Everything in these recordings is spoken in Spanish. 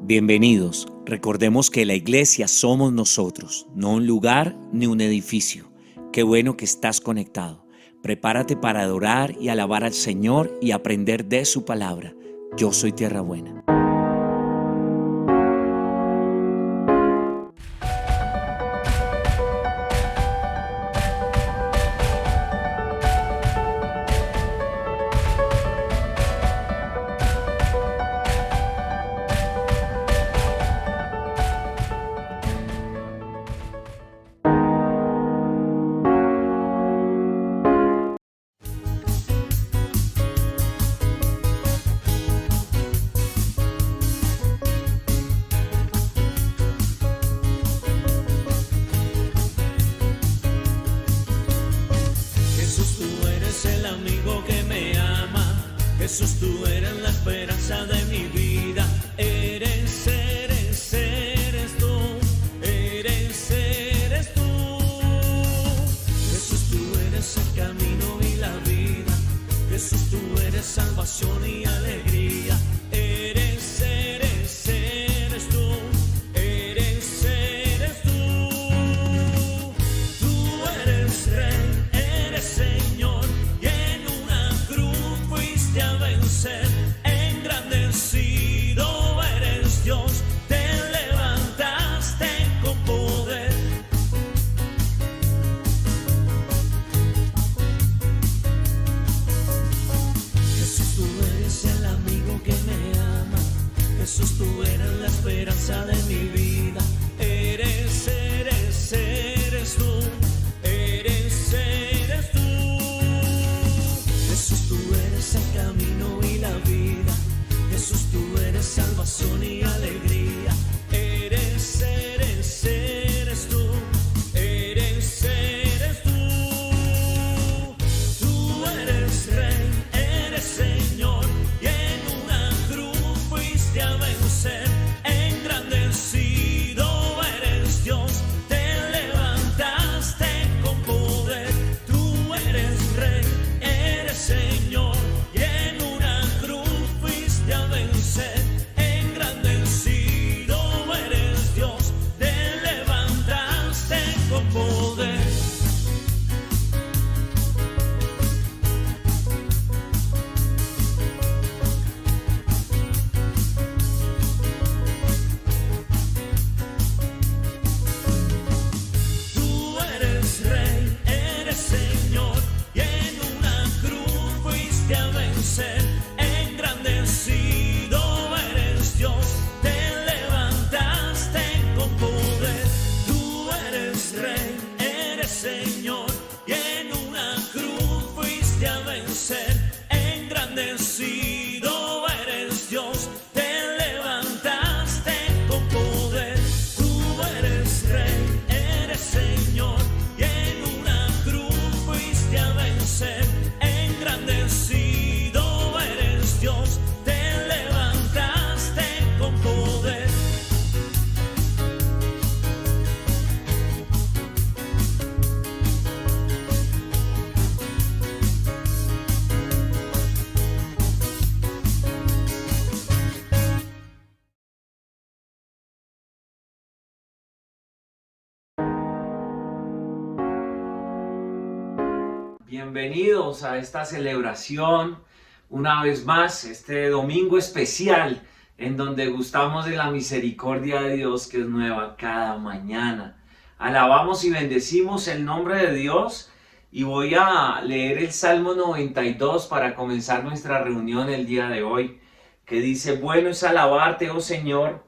Bienvenidos. Recordemos que la iglesia somos nosotros, no un lugar ni un edificio. Qué bueno que estás conectado. Prepárate para adorar y alabar al Señor y aprender de su palabra. Yo soy Tierra Buena. Jesús, tú eres la esperanza de mi vida. Eres tú. Jesús, tú eres el camino y la vida. Jesús, tú eres salvación y alegría. Eres tú. Tú eres Rey, eres Señor. Engrandecido eres Dios, te levantaste con poder. Jesús, tú eres el amigo que me ama. Jesús, tú eres la esperanza de mi vida. Eres tú. Jesús, tú eres el camino y la vida. Jesús, tú eres salvación y alegría. Eres tú. Tú eres Rey, eres Señor, y en una cruz fuiste a vencer. Engrandecido eres Dios, te levantaste con poder. Tú eres Rey, eres Señor, y en una cruz fuiste a vencer. Engrandecido eres Dios, te levantaste con poder. Tú eres Rey, eres Señor, y en una cruz fuiste a vencer. Engrandecido eres Dios, te levantaste con poder. Tú eres Rey, eres Señor, y en una cruz fuiste a vencer. Engrandecido eres Dios, te levantaste con poder. Tú eres Rey, eres Señor, y en una cruz fuiste a vencer. Engrandecido eres Dios, te levantaste con poder. Bienvenidos a esta celebración, una vez más, este domingo especial en donde gustamos de la misericordia de Dios que es nueva cada mañana. Alabamos y bendecimos el nombre de Dios y voy a leer el Salmo 92 para comenzar nuestra reunión el día de hoy, que dice: bueno es alabarte, oh Señor,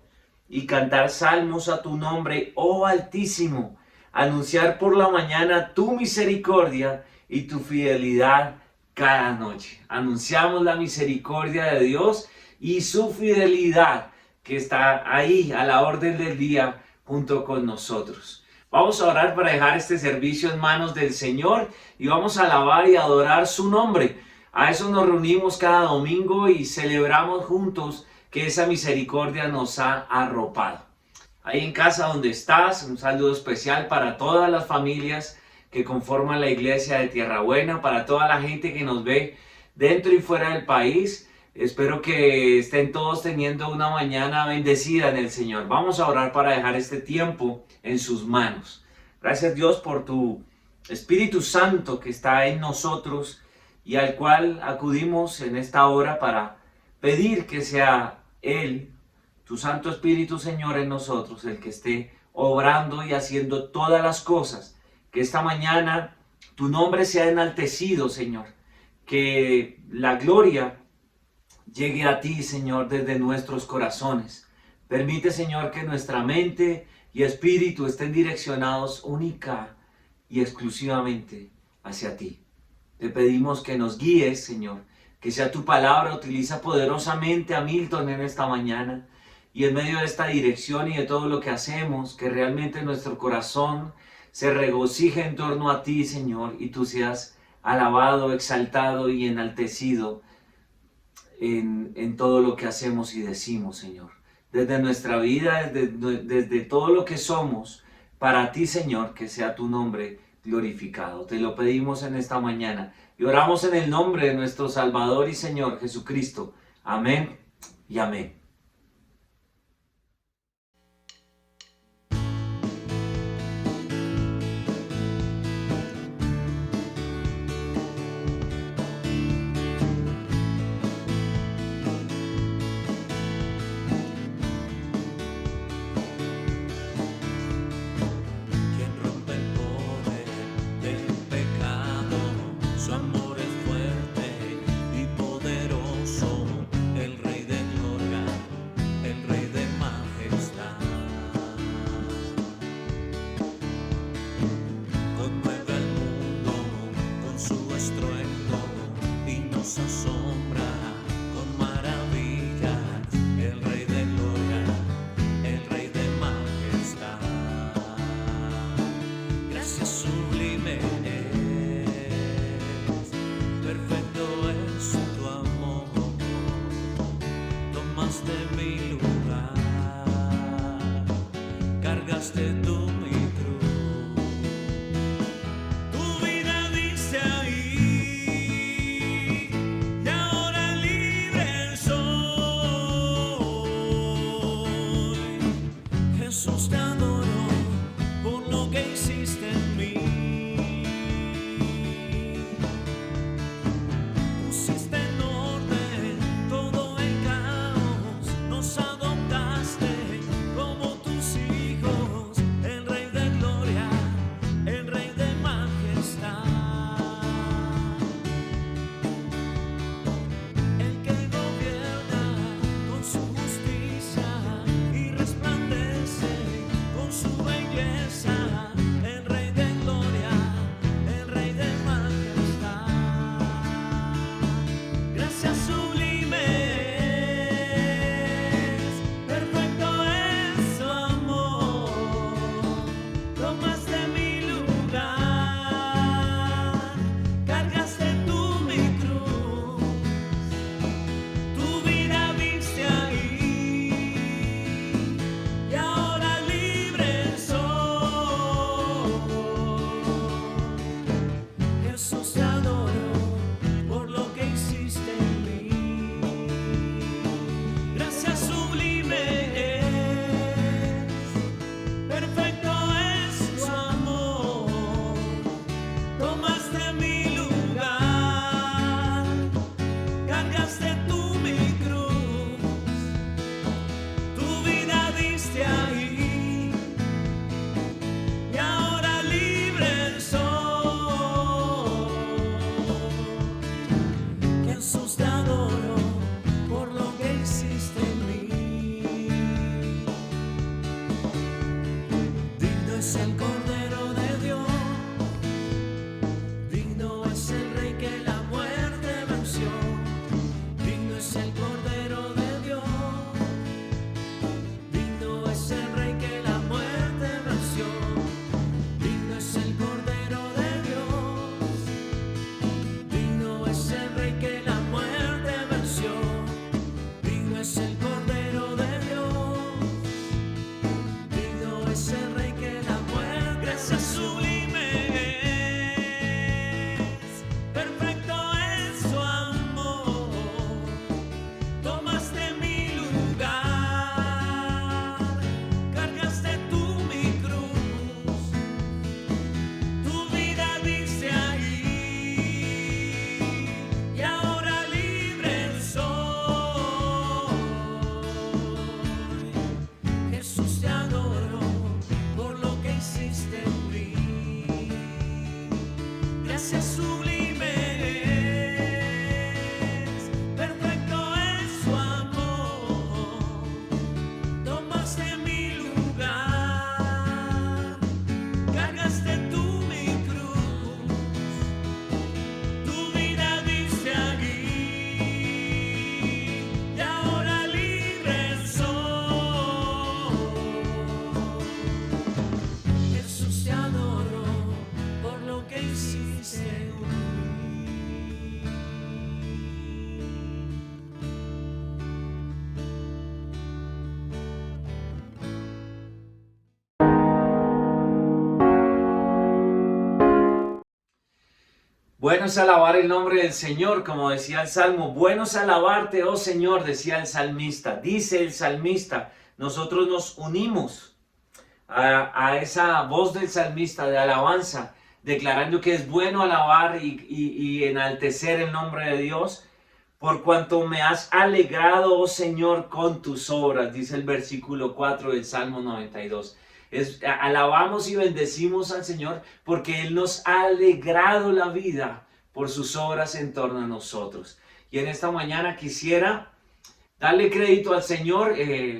y cantar salmos a tu nombre, oh Altísimo, anunciar por la mañana tu misericordia y tu fidelidad cada noche. Anunciamos la misericordia de Dios y su fidelidad que está ahí a la orden del día junto con nosotros. Vamos a orar para dejar este servicio en manos del Señor y vamos a alabar y adorar su nombre. A eso nos reunimos cada domingo y celebramos juntos que esa misericordia nos ha arropado. Ahí en casa donde estás, un saludo especial para todas las familias que conforman la iglesia de Tierra Buena, para toda la gente que nos ve dentro y fuera del país. Espero que estén todos teniendo una mañana bendecida en el Señor. Vamos a orar para dejar este tiempo en sus manos. Gracias Dios por tu Espíritu Santo que está en nosotros y al cual acudimos en esta hora para pedir que sea Él, tu Santo Espíritu Señor, en nosotros, el que esté obrando y haciendo todas las cosas. Que esta mañana tu nombre sea enaltecido, Señor. Que la gloria llegue a ti, Señor, desde nuestros corazones. Permite, Señor, que nuestra mente y espíritu estén direccionados única y exclusivamente hacia ti. Te pedimos que nos guíes, Señor, que sea tu palabra. Utiliza poderosamente a Milton en esta mañana y en medio de esta dirección y de todo lo que hacemos, que realmente nuestro corazón se regocije en torno a ti, Señor, y tú seas alabado, exaltado y enaltecido en todo lo que hacemos y decimos, Señor. Desde nuestra vida, desde todo lo que somos, para ti, Señor, que sea tu nombre glorificado. Te lo pedimos en esta mañana y oramos en el nombre de nuestro Salvador y Señor Jesucristo. Amén y amén. Bueno es alabar el nombre del Señor, como decía el Salmo. Bueno es alabarte, oh Señor, decía el salmista. Dice el salmista, nosotros nos unimos a esa voz del salmista de alabanza, declarando que es bueno alabar y enaltecer el nombre de Dios, por cuanto me has alegrado, oh Señor, con tus obras, dice el versículo 4 del Salmo 92. Alabamos y bendecimos al Señor porque Él nos ha alegrado la vida por sus obras en torno a nosotros. Y en esta mañana quisiera darle crédito al Señor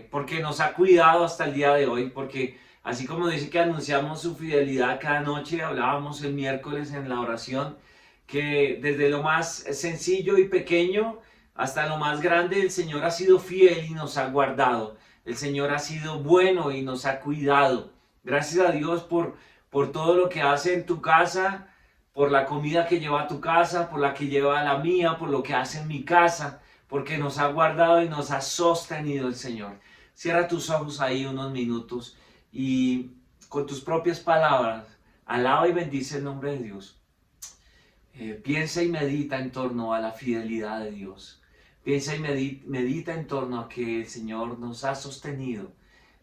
porque nos ha cuidado hasta el día de hoy, porque así como dice que anunciamos su fidelidad cada noche, hablábamos el miércoles en la oración, que desde lo más sencillo y pequeño hasta lo más grande, el Señor ha sido fiel y nos ha guardado. El Señor ha sido bueno y nos ha cuidado. Gracias a Dios por todo lo que hace en tu casa, por la comida que lleva a tu casa, por la que lleva a la mía, por lo que hace en mi casa, porque nos ha guardado y nos ha sostenido el Señor. Cierra tus ojos ahí unos minutos y con tus propias palabras, alaba y bendice el nombre de Dios. Piensa y medita en torno a la fidelidad de Dios. Piensa y medita en torno a que el Señor nos ha sostenido,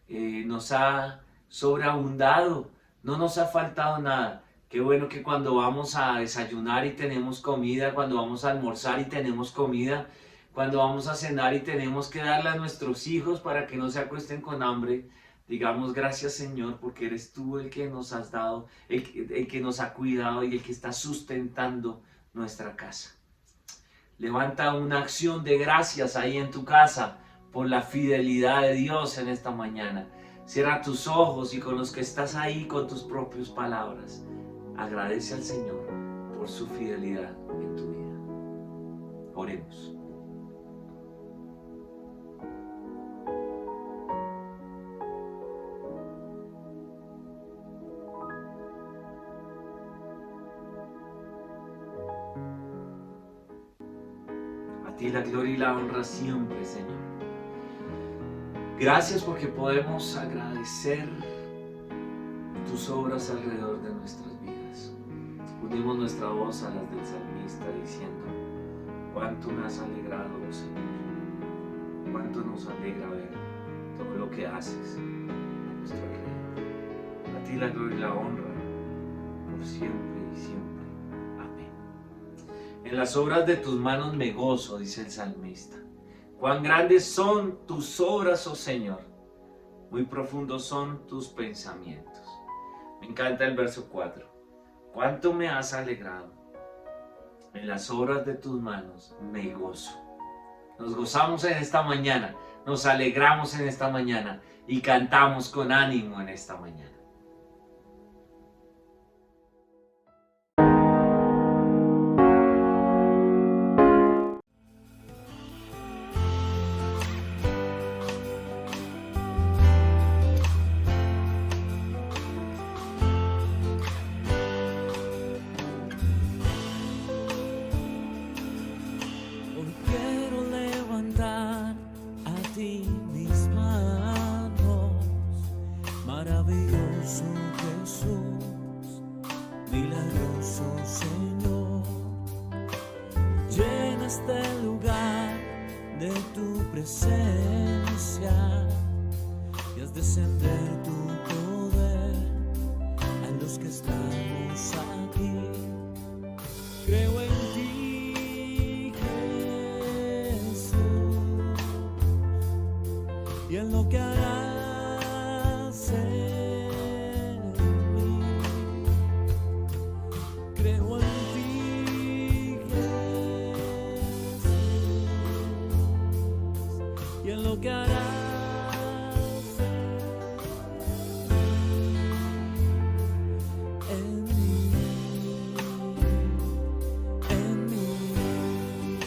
nos ha sobreabundado, no nos ha faltado nada. Qué bueno que cuando vamos a desayunar y tenemos comida, cuando vamos a almorzar y tenemos comida, cuando vamos a cenar y tenemos que darle a nuestros hijos para que no se acuesten con hambre, digamos gracias Señor porque eres tú el que nos has dado, el que nos ha cuidado y el que está sustentando nuestra casa. Levanta una acción de gracias ahí en tu casa por la fidelidad de Dios en esta mañana. Cierra tus ojos y con los que estás ahí con tus propias palabras, agradece al Señor por su fidelidad en tu vida. Oremos. A ti la gloria y la honra siempre, Señor. Gracias porque podemos agradecer tus obras alrededor de nuestras vidas. Unimos nuestra voz a las del salmista diciendo, cuánto me has alegrado, oh Señor. Cuánto nos alegra ver todo lo que haces a nuestro alrededor. A ti la gloria y la honra por siempre y siempre. En las obras de tus manos me gozo, dice el salmista. Cuán grandes son tus obras, oh Señor. Muy profundos son tus pensamientos. Me encanta el verso 4. Cuánto me has alegrado. En las obras de tus manos me gozo. Nos gozamos en esta mañana. Nos alegramos en esta mañana. Y cantamos con ánimo en esta mañana. Maravilloso Jesús, milagroso Señor, llena este lugar de tu presencia y haz descender tu poder a los que estamos aquí. Creo en ti, Jesús, y en lo que harás en mí. Creo en ti, Jesús, y en lo que harás en mí, en mí.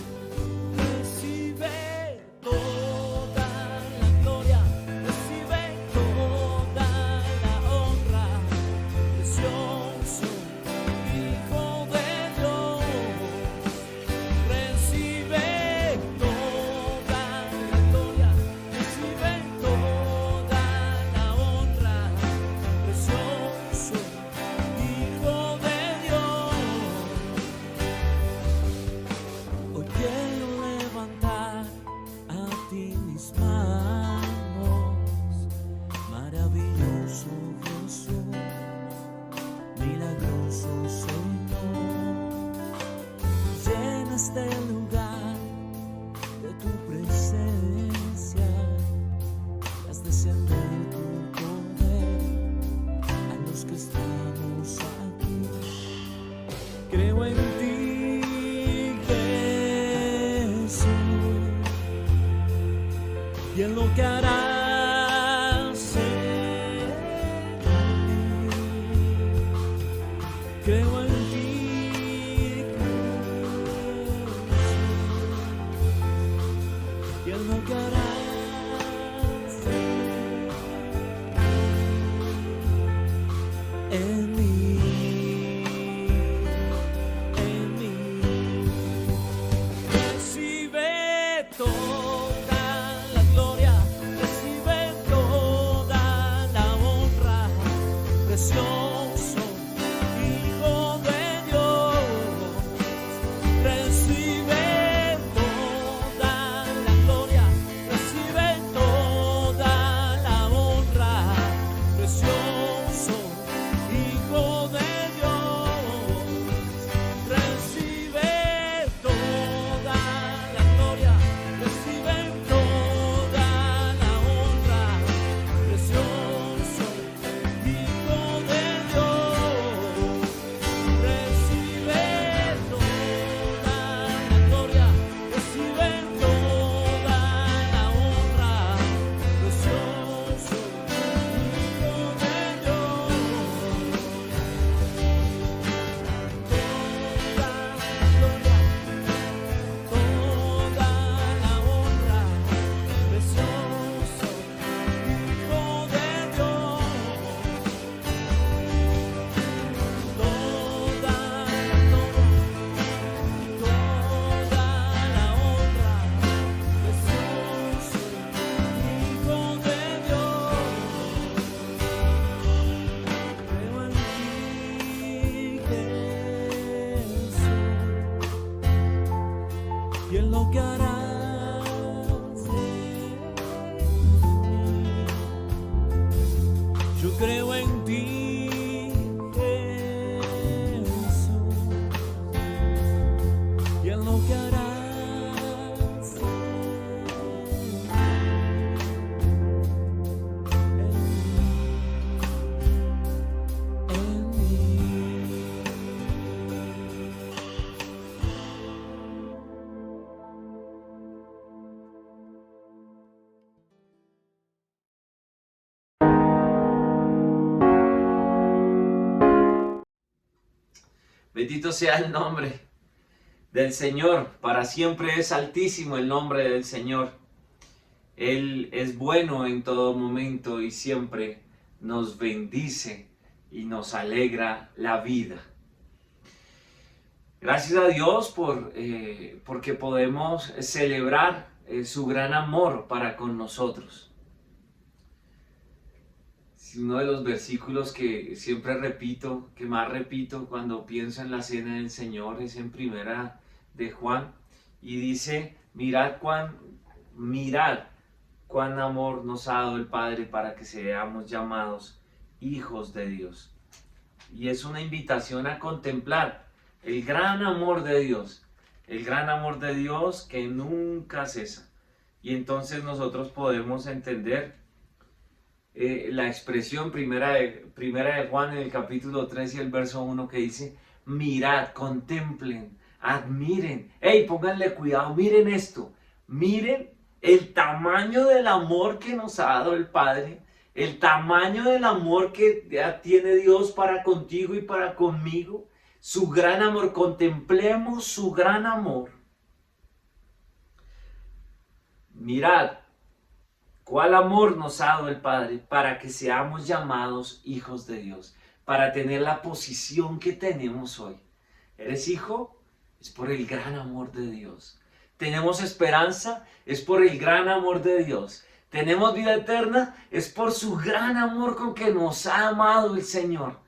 Recibe toda la gloria, recibe toda la Yo creo en ti, Jesús, y en lo que harás en mí. Bendito sea el nombre del Señor, para siempre es altísimo el nombre del Señor. Él es bueno en todo momento y siempre nos bendice y nos alegra la vida. Gracias a Dios porque podemos celebrar su gran amor para con nosotros. Uno de los versículos que siempre repito, que más repito cuando pienso en la cena del Señor, es en Primera de Juan, y dice: mirad cuán amor nos ha dado el Padre para que seamos llamados hijos de Dios. Y es una invitación a contemplar el gran amor de Dios, el gran amor de Dios que nunca cesa. Y entonces nosotros podemos entender la expresión primera de Juan en el capítulo 3 y el verso 1, que dice: mirad, contemplen, admiren, pónganle cuidado, miren esto, miren el tamaño del amor que nos ha dado el Padre, el tamaño del amor que tiene Dios para contigo y para conmigo, su gran amor. Contemplemos su gran amor. Mirad cuál amor nos ha dado el Padre para que seamos llamados hijos de Dios, para tener la posición que tenemos hoy. ¿Eres hijo? Es por el gran amor de Dios. ¿Tenemos esperanza? Es por el gran amor de Dios. ¿Tenemos vida eterna? Es por su gran amor con que nos ha amado el Señor.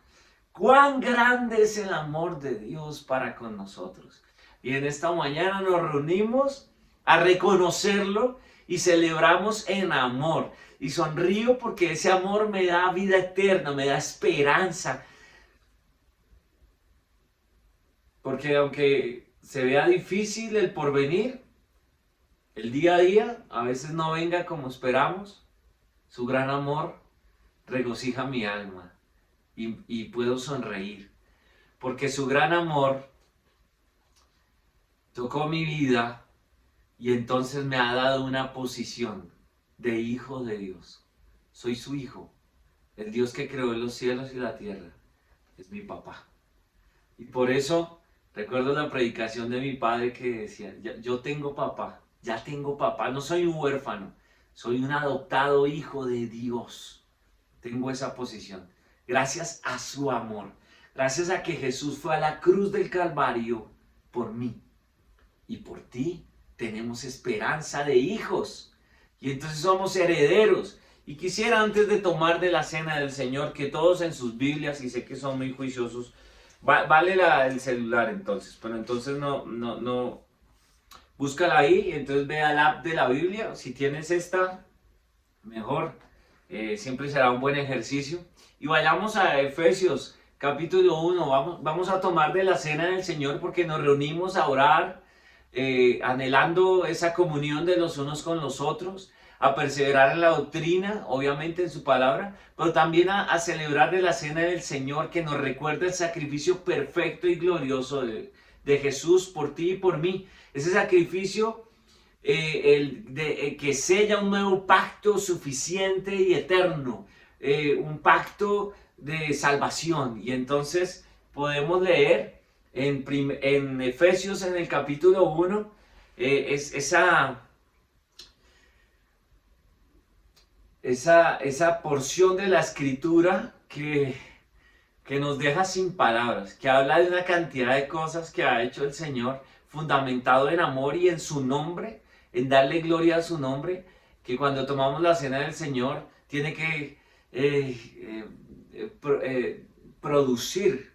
¡Cuán grande es el amor de Dios para con nosotros! Y en esta mañana nos reunimos a reconocerlo y celebramos en amor. Y sonrío porque ese amor me da vida eterna, me da esperanza. Porque aunque se vea difícil el porvenir, el día a día a veces no venga como esperamos, su gran amor regocija mi alma y puedo sonreír. Porque su gran amor tocó mi vida y entonces me ha dado una posición de hijo de Dios. Soy su hijo. El Dios que creó los cielos y la tierra es mi papá. Y por eso recuerdo la predicación de mi padre que decía: yo tengo papá, ya tengo papá, no soy un huérfano, soy un adoptado hijo de Dios. Tengo esa posición. Gracias a su amor. Gracias a que Jesús fue a la cruz del Calvario por mí y por ti. Tenemos esperanza de hijos y entonces somos herederos. Y quisiera, antes de tomar de la cena del Señor, que todos en sus Biblias, y sé que son muy juiciosos, vale el celular entonces, pero entonces no, búscala ahí, entonces vea la app de la Biblia. Si tienes esta, mejor, siempre será un buen ejercicio. Y vayamos a Efesios capítulo 1, vamos a tomar de la cena del Señor porque nos reunimos a orar, anhelando esa comunión de los unos con los otros, a perseverar en la doctrina, obviamente en su palabra, pero también a celebrar de la cena del Señor, que nos recuerda el sacrificio perfecto y glorioso de Jesús por ti y por mí. Ese sacrificio que sella un nuevo pacto suficiente y eterno, un pacto de salvación. Y entonces podemos leer en Efesios, en el capítulo 1, esa porción de la escritura que nos deja sin palabras, que habla de una cantidad de cosas que ha hecho el Señor, fundamentado en amor y en su nombre, en darle gloria a su nombre, que cuando tomamos la cena del Señor tiene que producir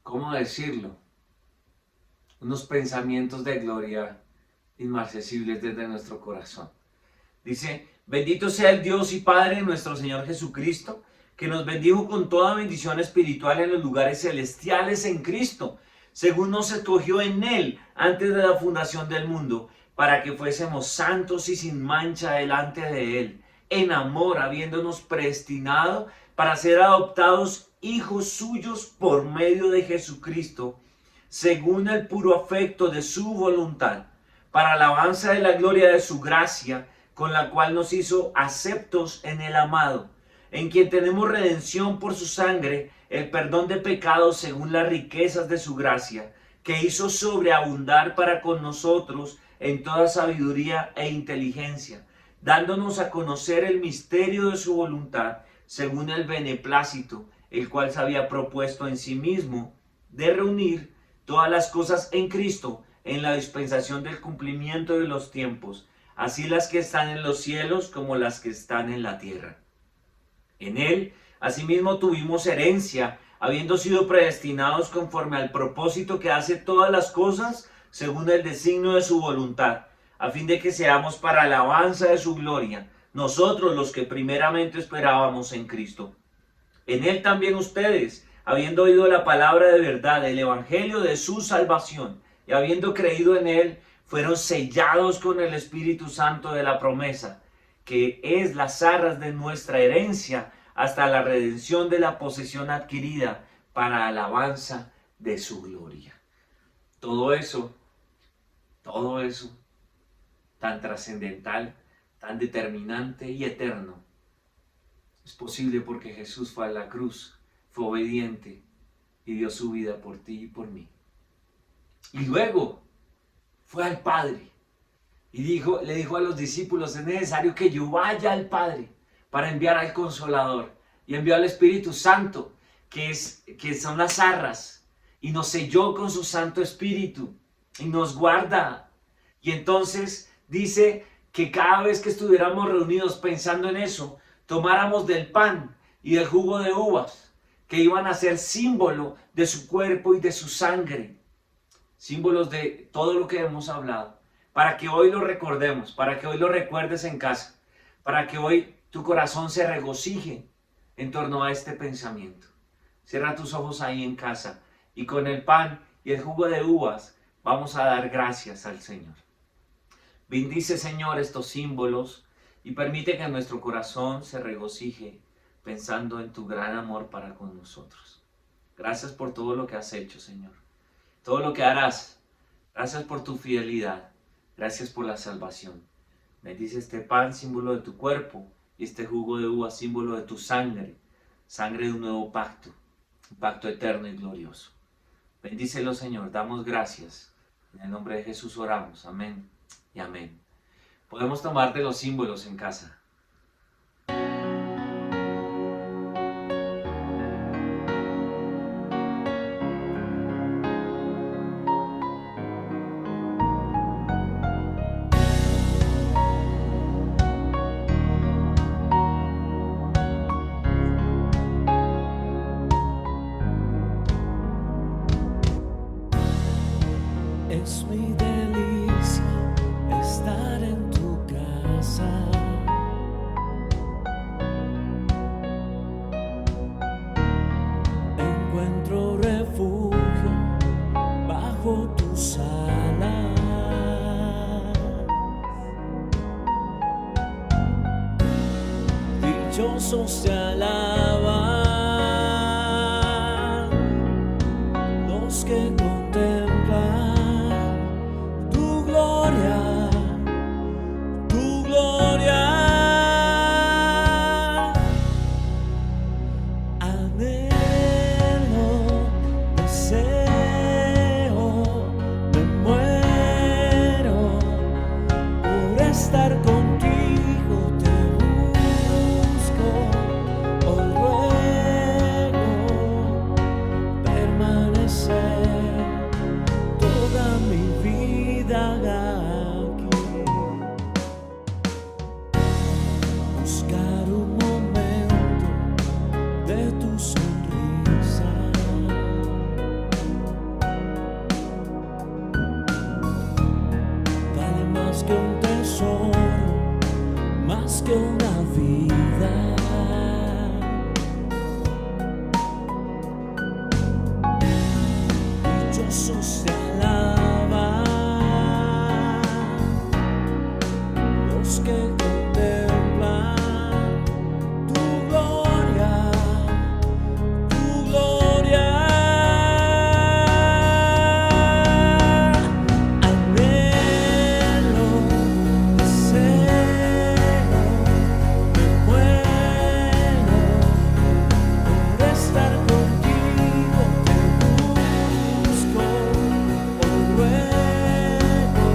¿cómo decirlo? Unos pensamientos de gloria inmarcesibles desde nuestro corazón. Dice, bendito sea el Dios y Padre de nuestro Señor Jesucristo, que nos bendijo con toda bendición espiritual en los lugares celestiales en Cristo, según nos escogió en Él antes de la fundación del mundo, para que fuésemos santos y sin mancha delante de Él, en amor, habiéndonos predestinado para ser adoptados hijos suyos por medio de Jesucristo, según el puro afecto de su voluntad, para alabanza de la gloria de su gracia, con la cual nos hizo aceptos en el amado, en quien tenemos redención por su sangre, el perdón de pecados según las riquezas de su gracia, que hizo sobreabundar para con nosotros en toda sabiduría e inteligencia, dándonos a conocer el misterio de su voluntad, según el beneplácito, el cual se había propuesto en sí mismo, de reunir todas las cosas en Cristo, en la dispensación del cumplimiento de los tiempos, así las que están en los cielos como las que están en la tierra. En Él, asimismo, tuvimos herencia, habiendo sido predestinados conforme al propósito que hace todas las cosas, según el designio de su voluntad, a fin de que seamos para alabanza de su gloria, nosotros los que primeramente esperábamos en Cristo. En Él también ustedes, habiendo oído la palabra de verdad, el evangelio de su salvación, y habiendo creído en Él, fueron sellados con el Espíritu Santo de la promesa, que es las arras de nuestra herencia, hasta la redención de la posesión adquirida para alabanza de su gloria. Todo eso tan trascendental, tan determinante y eterno, es posible porque Jesús fue a la cruz, fue obediente y dio su vida por ti y por mí. Y luego fue al Padre y le dijo a los discípulos, es necesario que yo vaya al Padre para enviar al Consolador, y envió al Espíritu Santo, que son las arras, y nos selló con su Santo Espíritu y nos guarda. Y entonces dice que cada vez que estuviéramos reunidos pensando en eso, tomáramos del pan y del jugo de uvas, que iban a ser símbolo de su cuerpo y de su sangre, símbolos de todo lo que hemos hablado, para que hoy lo recordemos, para que hoy lo recuerdes en casa, para que hoy tu corazón se regocije en torno a este pensamiento. Cierra tus ojos ahí en casa y con el pan y el jugo de uvas vamos a dar gracias al Señor. Bendice, Señor, estos símbolos y permite que nuestro corazón se regocije pensando en tu gran amor para con nosotros. Gracias por todo lo que has hecho, Señor, todo lo que harás. Gracias por tu fidelidad, gracias por la salvación. Bendice este pan, símbolo de tu cuerpo, y este jugo de uva, símbolo de tu sangre, sangre de un nuevo pacto, un pacto eterno y glorioso. Bendícelo, Señor, damos gracias. En el nombre de Jesús oramos, amén y amén. Podemos tomar de los símbolos en casa. Es mi delicia estar en tu casa. Encuentro refugio bajo tus alas. Dichosos se alaban los que contemplan tu gloria, tu gloria. Anhelo, deseo, me muero por estar contigo, te busco, oh más que un tesoro, más que una vida. Dichosos se alaban los que contemplan tu gloria, tu gloria. Anhelo, deseo, me muero por estar contigo, te busco, hoy ruego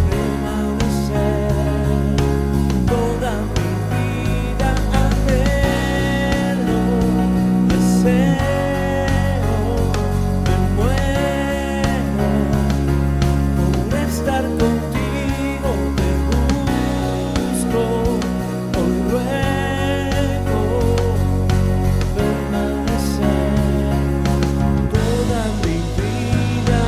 permanecer toda mi vida. Anhelo, deseo, me muero por estar contigo, te busco, hoy ruego permanecer toda mi vida.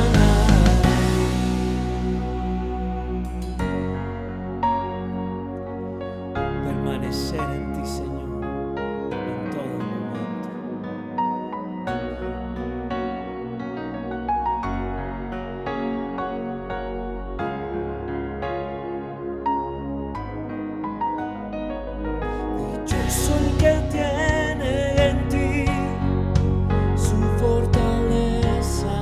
Permanecer en ti, Señor, en todo momento. Dichoso el que tiene en ti su fortaleza.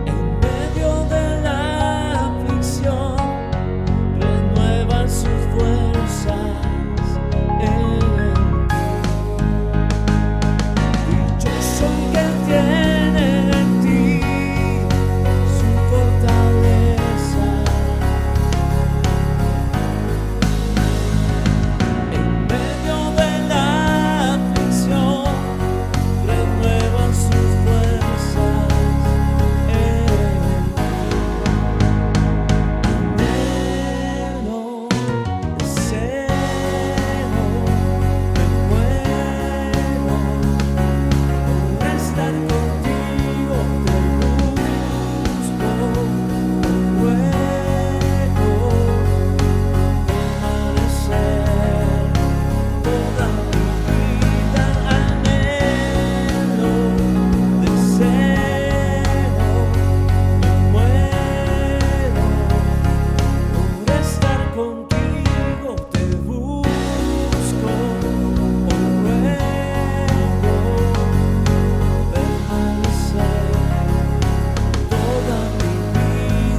En medio de la aflicción renuevan sus fuerzas en ti. Dichoso el que tiene en ti su fortaleza. En medio de la aflicción renuevan sus fuerzas en ti. Anhelo, deseo, me muero por estar contigo, te busco, ruego permanecer toda mi vida. Anhelo, deseo, me muero por estar contigo, te busco, hoy ruego permanecer toda mi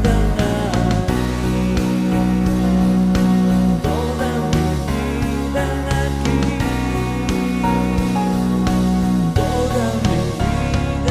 vida aquí, toda mi vida aquí, toda mi vida.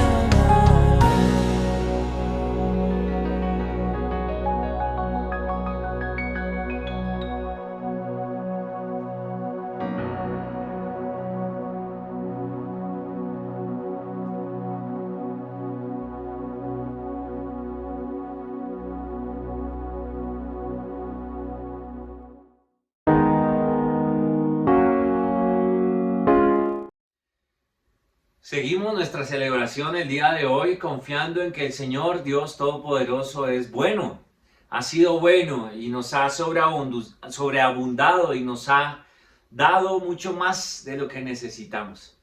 Seguimos nuestra celebración el día de hoy confiando en que el Señor Dios Todopoderoso es bueno, ha sido bueno y nos ha sobreabundado y nos ha dado mucho más de lo que necesitamos.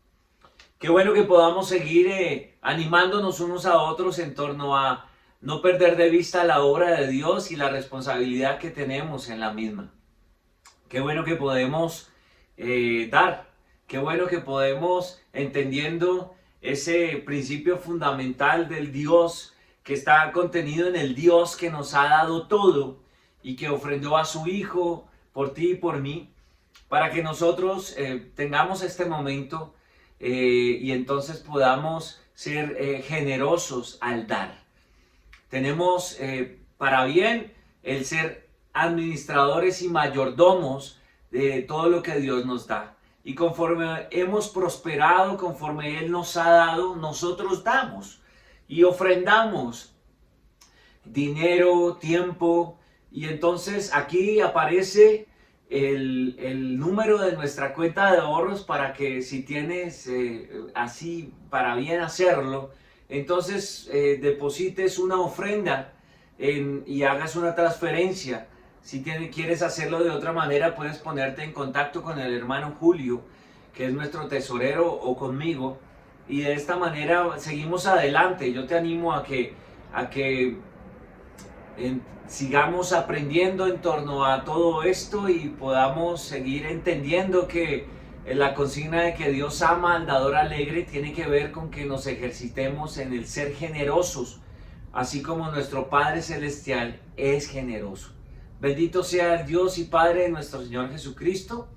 Qué bueno que podamos seguir animándonos unos a otros en torno a no perder de vista la obra de Dios y la responsabilidad que tenemos en la misma. Qué bueno que podemos dar. Qué bueno que podemos, entendiendo ese principio fundamental del Dios que está contenido en el Dios que nos ha dado todo y que ofrendó a su Hijo por ti y por mí, para que nosotros tengamos este momento y entonces podamos ser generosos al dar. Tenemos para bien el ser administradores y mayordomos de todo lo que Dios nos da. Y conforme hemos prosperado, conforme Él nos ha dado, nosotros damos y ofrendamos dinero, tiempo. Y entonces aquí aparece el número de nuestra cuenta de ahorros para que si tienes así para bien hacerlo, entonces deposites una ofrenda y hagas una transferencia. Si quieres hacerlo de otra manera, puedes ponerte en contacto con el hermano Julio, que es nuestro tesorero, o conmigo, y de esta manera seguimos adelante. Yo te animo a que sigamos aprendiendo en torno a todo esto y podamos seguir entendiendo que la consigna de que Dios ama al dador alegre tiene que ver con que nos ejercitemos en el ser generosos, así como nuestro Padre Celestial es generoso. Bendito sea el Dios y Padre de nuestro Señor Jesucristo,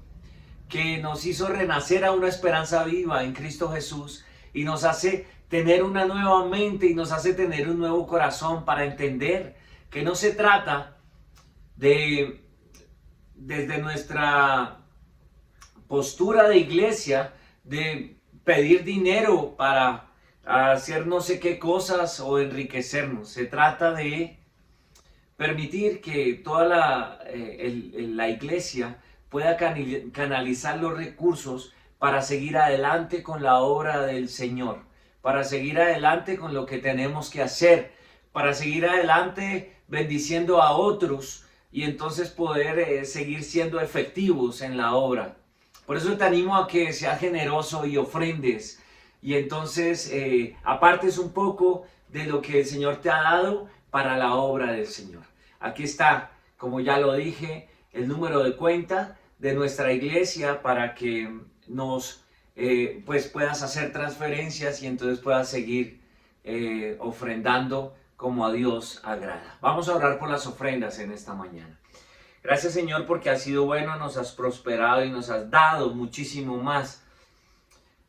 que nos hizo renacer a una esperanza viva en Cristo Jesús y nos hace tener una nueva mente y nos hace tener un nuevo corazón para entender que no se trata de, desde nuestra postura de iglesia, de pedir dinero para hacer no sé qué cosas o enriquecernos. Se trata de permitir que toda la iglesia pueda canalizar los recursos para seguir adelante con la obra del Señor, para seguir adelante con lo que tenemos que hacer, para seguir adelante bendiciendo a otros y entonces poder seguir siendo efectivos en la obra. Por eso te animo a que seas generoso y ofrendes y entonces apartes un poco de lo que el Señor te ha dado para la obra del Señor. Aquí está, como ya lo dije, el número de cuenta de nuestra iglesia para que nos pues puedas hacer transferencias y entonces puedas seguir ofrendando como a Dios agrada. Vamos a orar por las ofrendas en esta mañana. Gracias, Señor, porque has sido bueno, nos has prosperado y nos has dado muchísimo más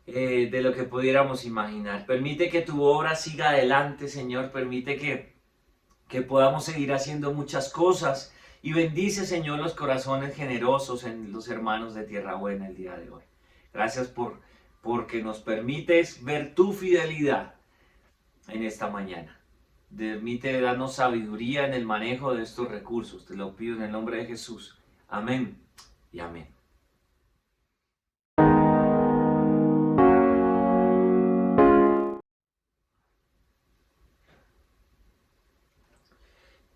de lo que pudiéramos imaginar. Permite que tu obra siga adelante, Señor. Permite que podamos seguir haciendo muchas cosas y bendice, Señor, los corazones generosos en los hermanos de Tierra Buena el día de hoy. Gracias porque nos permites ver tu fidelidad en esta mañana. Permite darnos sabiduría en el manejo de estos recursos. Te lo pido en el nombre de Jesús. Amén y amén.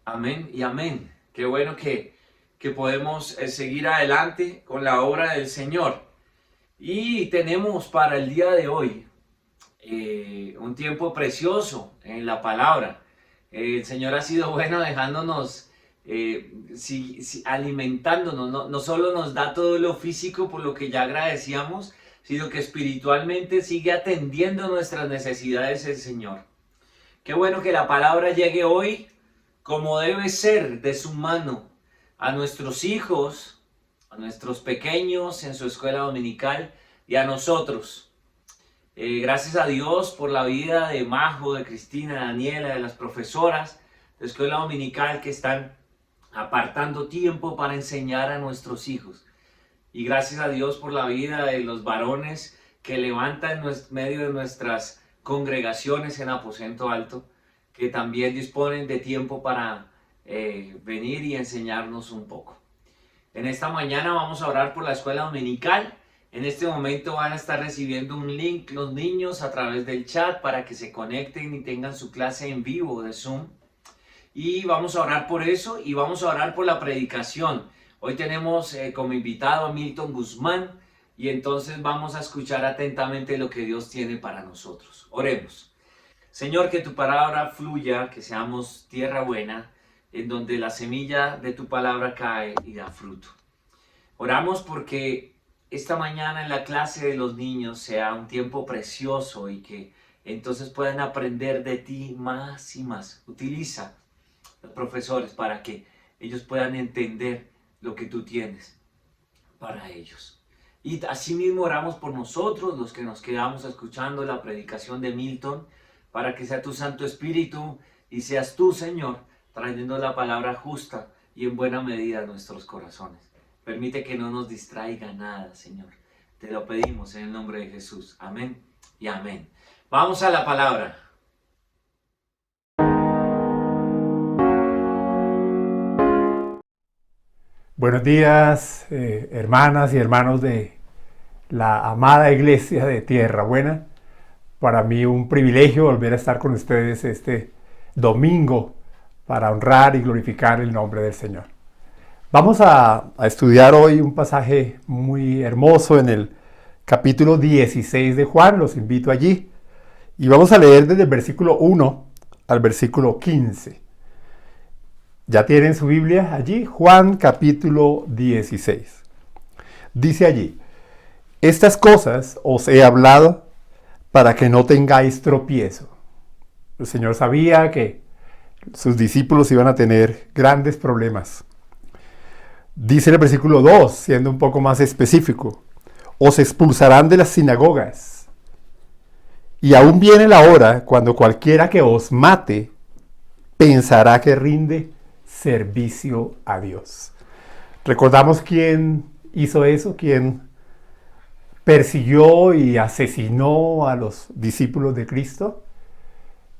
Amén y amén. Qué bueno que podemos seguir adelante con la obra del Señor. Y tenemos para el día de hoy un tiempo precioso en la palabra. El Señor ha sido bueno dejándonos, alimentándonos. No solo nos da todo lo físico por lo que ya agradecíamos, sino que espiritualmente sigue atendiendo nuestras necesidades el Señor. Qué bueno que la palabra llegue hoy como debe ser de su mano a nuestros hijos, a nuestros pequeños en su escuela dominical y a nosotros. Gracias a Dios por la vida de Majo, de Cristina, de Daniela, de las profesoras de escuela dominical que están apartando tiempo para enseñar a nuestros hijos. Y gracias a Dios por la vida de los varones que levantan en medio de nuestras congregaciones en Aposento Alto, que también disponen de tiempo para venir y enseñarnos un poco. En esta mañana vamos a orar por la escuela dominical. En este momento van a estar recibiendo un link los niños a través del chat para que se conecten y tengan su clase en vivo de Zoom. Y vamos a orar por eso y vamos a orar por la predicación. Hoy tenemos como invitado a Milton Guzmán y entonces vamos a escuchar atentamente lo que Dios tiene para nosotros. Oremos. Señor, que tu palabra fluya, que seamos tierra buena, en donde la semilla de tu palabra cae y da fruto. Oramos porque esta mañana en la clase de los niños sea un tiempo precioso y que entonces puedan aprender de ti más y más. Utiliza a los profesores para que ellos puedan entender lo que tú tienes para ellos. Y asimismo oramos por nosotros, los que nos quedamos escuchando la predicación de Milton, para que sea tu Santo Espíritu y seas tú, Señor, trayendo la palabra justa y en buena medida a nuestros corazones. Permite que no nos distraiga nada, Señor. Te lo pedimos en el nombre de Jesús. Amén y amén. Vamos a la palabra. Buenos días, hermanas y hermanos de la amada iglesia de Tierra Buena. para mí un privilegio volver a estar con ustedes este domingo para honrar y glorificar el nombre del Señor. Vamos a estudiar hoy un pasaje muy hermoso en el capítulo 16 de Juan, los invito allí, y vamos a leer desde el versículo 1 al versículo 15. ¿Ya tienen su Biblia allí? Juan capítulo 16. Dice allí: estas cosas os he hablado para que no tengáis tropiezo. El Señor sabía que sus discípulos iban a tener grandes problemas. Dice en el versículo 2, siendo un poco más específico: os expulsarán de las sinagogas. Y aún viene la hora cuando cualquiera que os mate pensará que rinde servicio a Dios. ¿Recordamos quién hizo eso? ¿Quién persiguió y asesinó a los discípulos de Cristo?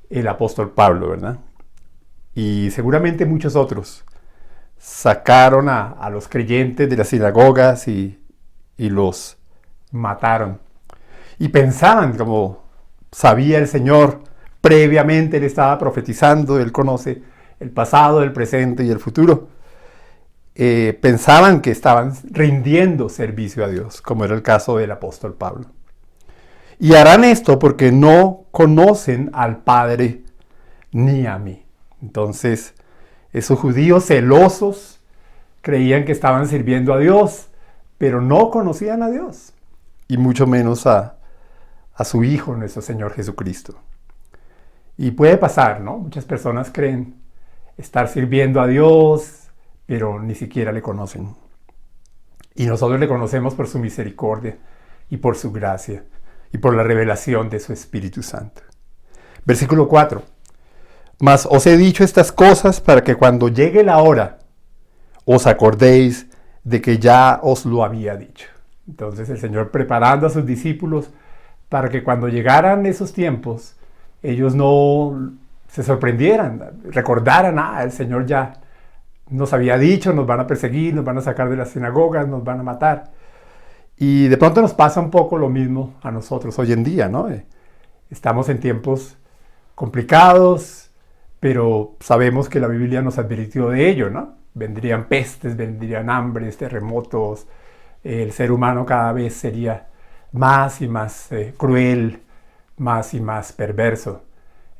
El apóstol Pablo, ¿verdad? Y seguramente muchos otros sacaron a los creyentes de las sinagogas y los mataron. Y pensaban, como sabía el Señor, previamente Él estaba profetizando, Él conoce el pasado, el presente y el futuro. Pensaban que estaban rindiendo servicio a Dios, como era el caso del apóstol Pablo. Y harán esto porque no conocen al Padre ni a mí. Entonces, esos judíos celosos creían que estaban sirviendo a Dios, pero no conocían a Dios, y mucho menos a su Hijo, nuestro Señor Jesucristo. Y puede pasar, ¿no? Muchas personas creen estar sirviendo a Dios, pero ni siquiera le conocen. Y nosotros le conocemos por su misericordia y por su gracia y por la revelación de su Espíritu Santo. Versículo 4. Mas os he dicho estas cosas para que cuando llegue la hora os acordéis de que ya os lo había dicho. Entonces el Señor preparando a sus discípulos para que cuando llegaran esos tiempos ellos no se sorprendieran, recordaran: el Señor ya nos había dicho, nos van a perseguir, nos van a sacar de las sinagogas, nos van a matar. Y de pronto nos pasa un poco lo mismo a nosotros hoy en día, ¿no? Estamos en tiempos complicados, pero sabemos que la Biblia nos advirtió de ello, ¿no? Vendrían pestes, vendrían hambres, terremotos. El ser humano cada vez sería más y más cruel, más y más perverso.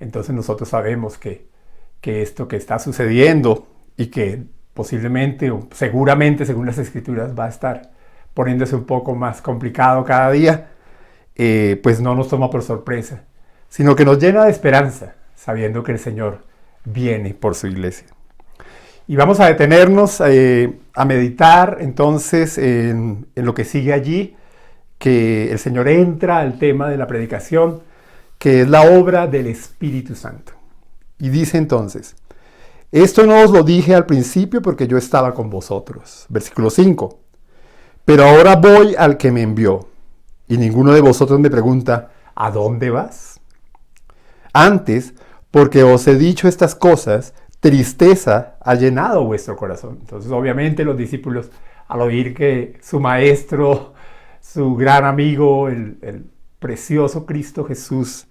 Entonces nosotros sabemos que esto que está sucediendo y que posiblemente o seguramente, según las Escrituras, va a estar poniéndose un poco más complicado cada día, pues no nos toma por sorpresa, sino que nos llena de esperanza, sabiendo que el Señor viene por su iglesia. Y vamos a detenernos a meditar entonces en lo que sigue allí, que el Señor entra al tema de la predicación, que es la obra del Espíritu Santo. Y dice entonces: esto no os lo dije al principio porque yo estaba con vosotros. Versículo 5. Pero ahora voy al que me envió, y ninguno de vosotros me pregunta: ¿a dónde vas? Antes, porque os he dicho estas cosas, tristeza ha llenado vuestro corazón. Entonces, obviamente, los discípulos, al oír que su maestro, su gran amigo, el precioso Cristo Jesús,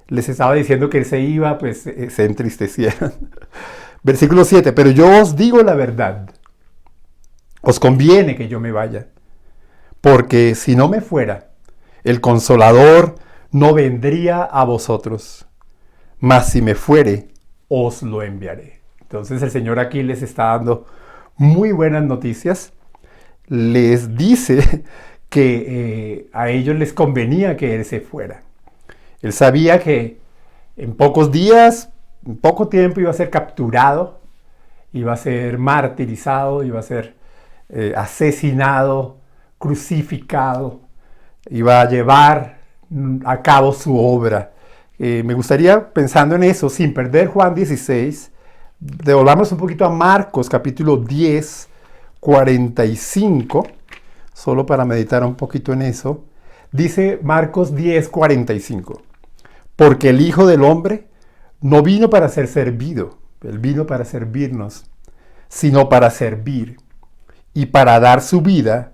les estaba diciendo que Él se iba, pues se entristecieron. Versículo 7. Pero yo os digo la verdad. Os conviene que yo me vaya, porque si no me fuera, el Consolador no vendría a vosotros, mas si me fuere, os lo enviaré. Entonces el Señor aquí les está dando muy buenas noticias. Les dice que a ellos les convenía que Él se fuera. Él sabía que en pocos días, en poco tiempo, iba a ser capturado, iba a ser martirizado, iba a ser asesinado, crucificado, iba a llevar a cabo su obra. Me gustaría, pensando en eso, sin perder Juan 16, devolvamos un poquito a Marcos capítulo 10, 45, solo para meditar un poquito en eso. Dice Marcos 10, 45, porque el Hijo del Hombre no vino para ser servido, Él vino para servirnos, sino para servir y para dar su vida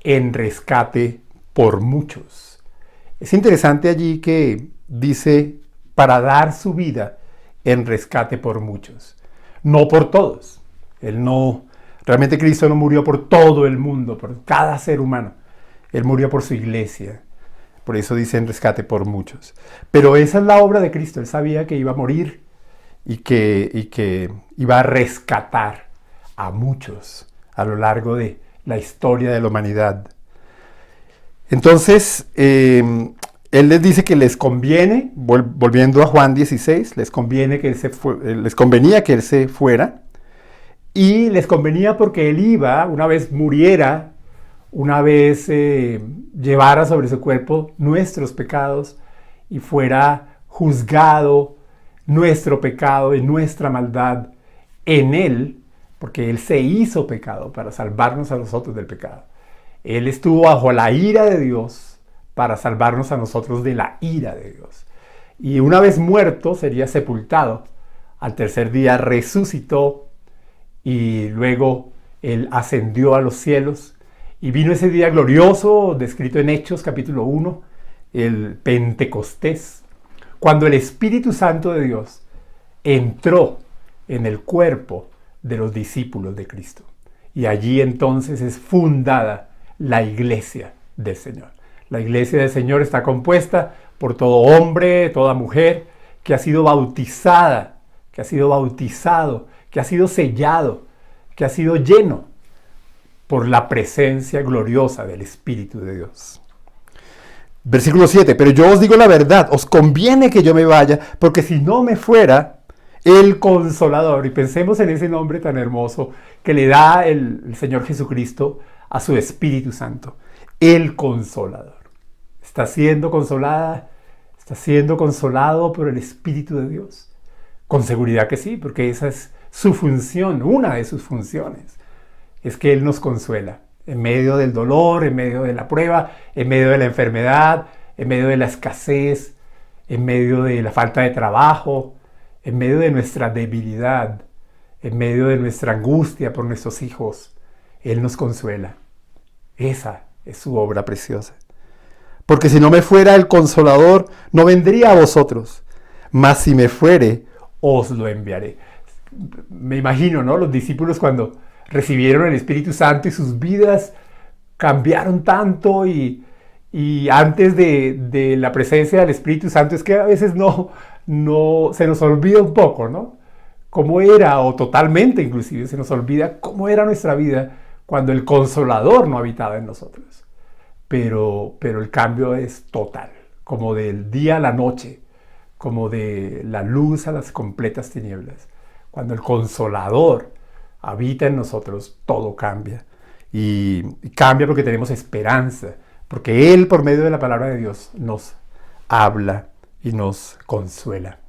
en rescate por muchos. Es interesante allí que dice, para dar su vida en rescate por muchos, no por todos. Realmente Cristo no murió por todo el mundo, por cada ser humano. Él murió por su iglesia. Por eso dice en rescate por muchos. Pero esa es la obra de Cristo. Él sabía que iba a morir y que iba a rescatar a muchos a lo largo de la historia de la humanidad. Entonces, Él les dice que les conviene, volviendo a Juan 16, les convenía que Él se fuera, y les convenía porque Él iba, una vez muriera, una vez llevara sobre su cuerpo nuestros pecados y fuera juzgado nuestro pecado y nuestra maldad en Él, porque Él se hizo pecado para salvarnos a nosotros del pecado. Él estuvo bajo la ira de Dios para salvarnos a nosotros de la ira de Dios. Y una vez muerto sería sepultado. Al tercer día resucitó y luego Él ascendió a los cielos. Y vino ese día glorioso, descrito en Hechos capítulo 1, el Pentecostés, cuando el Espíritu Santo de Dios entró en el cuerpo de los discípulos de Cristo. Y allí entonces es fundada la iglesia del Señor. La iglesia del Señor está compuesta por todo hombre, toda mujer, que ha sido bautizada, que ha sido bautizado, que ha sido sellado, que ha sido lleno por la presencia gloriosa del Espíritu de Dios. Versículo 7, pero yo os digo la verdad, os conviene que yo me vaya, porque si no me fuera, el Consolador, y pensemos en ese nombre tan hermoso que le da el Señor Jesucristo a su Espíritu Santo, el Consolador. ¿Está siendo consolada? ¿Está siendo consolado por el Espíritu de Dios? Con seguridad que sí, porque esa es su función, una de sus funciones. Es que Él nos consuela en medio del dolor, en medio de la prueba, en medio de la enfermedad, en medio de la escasez, en medio de la falta de trabajo, en medio de nuestra debilidad, en medio de nuestra angustia por nuestros hijos. Él nos consuela. Esa es su obra preciosa. Porque si no me fuera el Consolador, no vendría a vosotros. Mas si me fuere, os lo enviaré. Me imagino, ¿no? Los discípulos cuando recibieron el Espíritu Santo y sus vidas cambiaron tanto y antes de la presencia del Espíritu Santo es que a veces no se nos olvida un poco, ¿no? Cómo era, o totalmente inclusive se nos olvida cómo era nuestra vida cuando el Consolador no habitaba en nosotros. Pero el cambio es total, como del día a la noche, como de la luz a las completas tinieblas. Cuando el Consolador habita en nosotros, todo cambia. Y cambia porque tenemos esperanza, porque Él, por medio de la palabra de Dios, nos habla y nos consuela.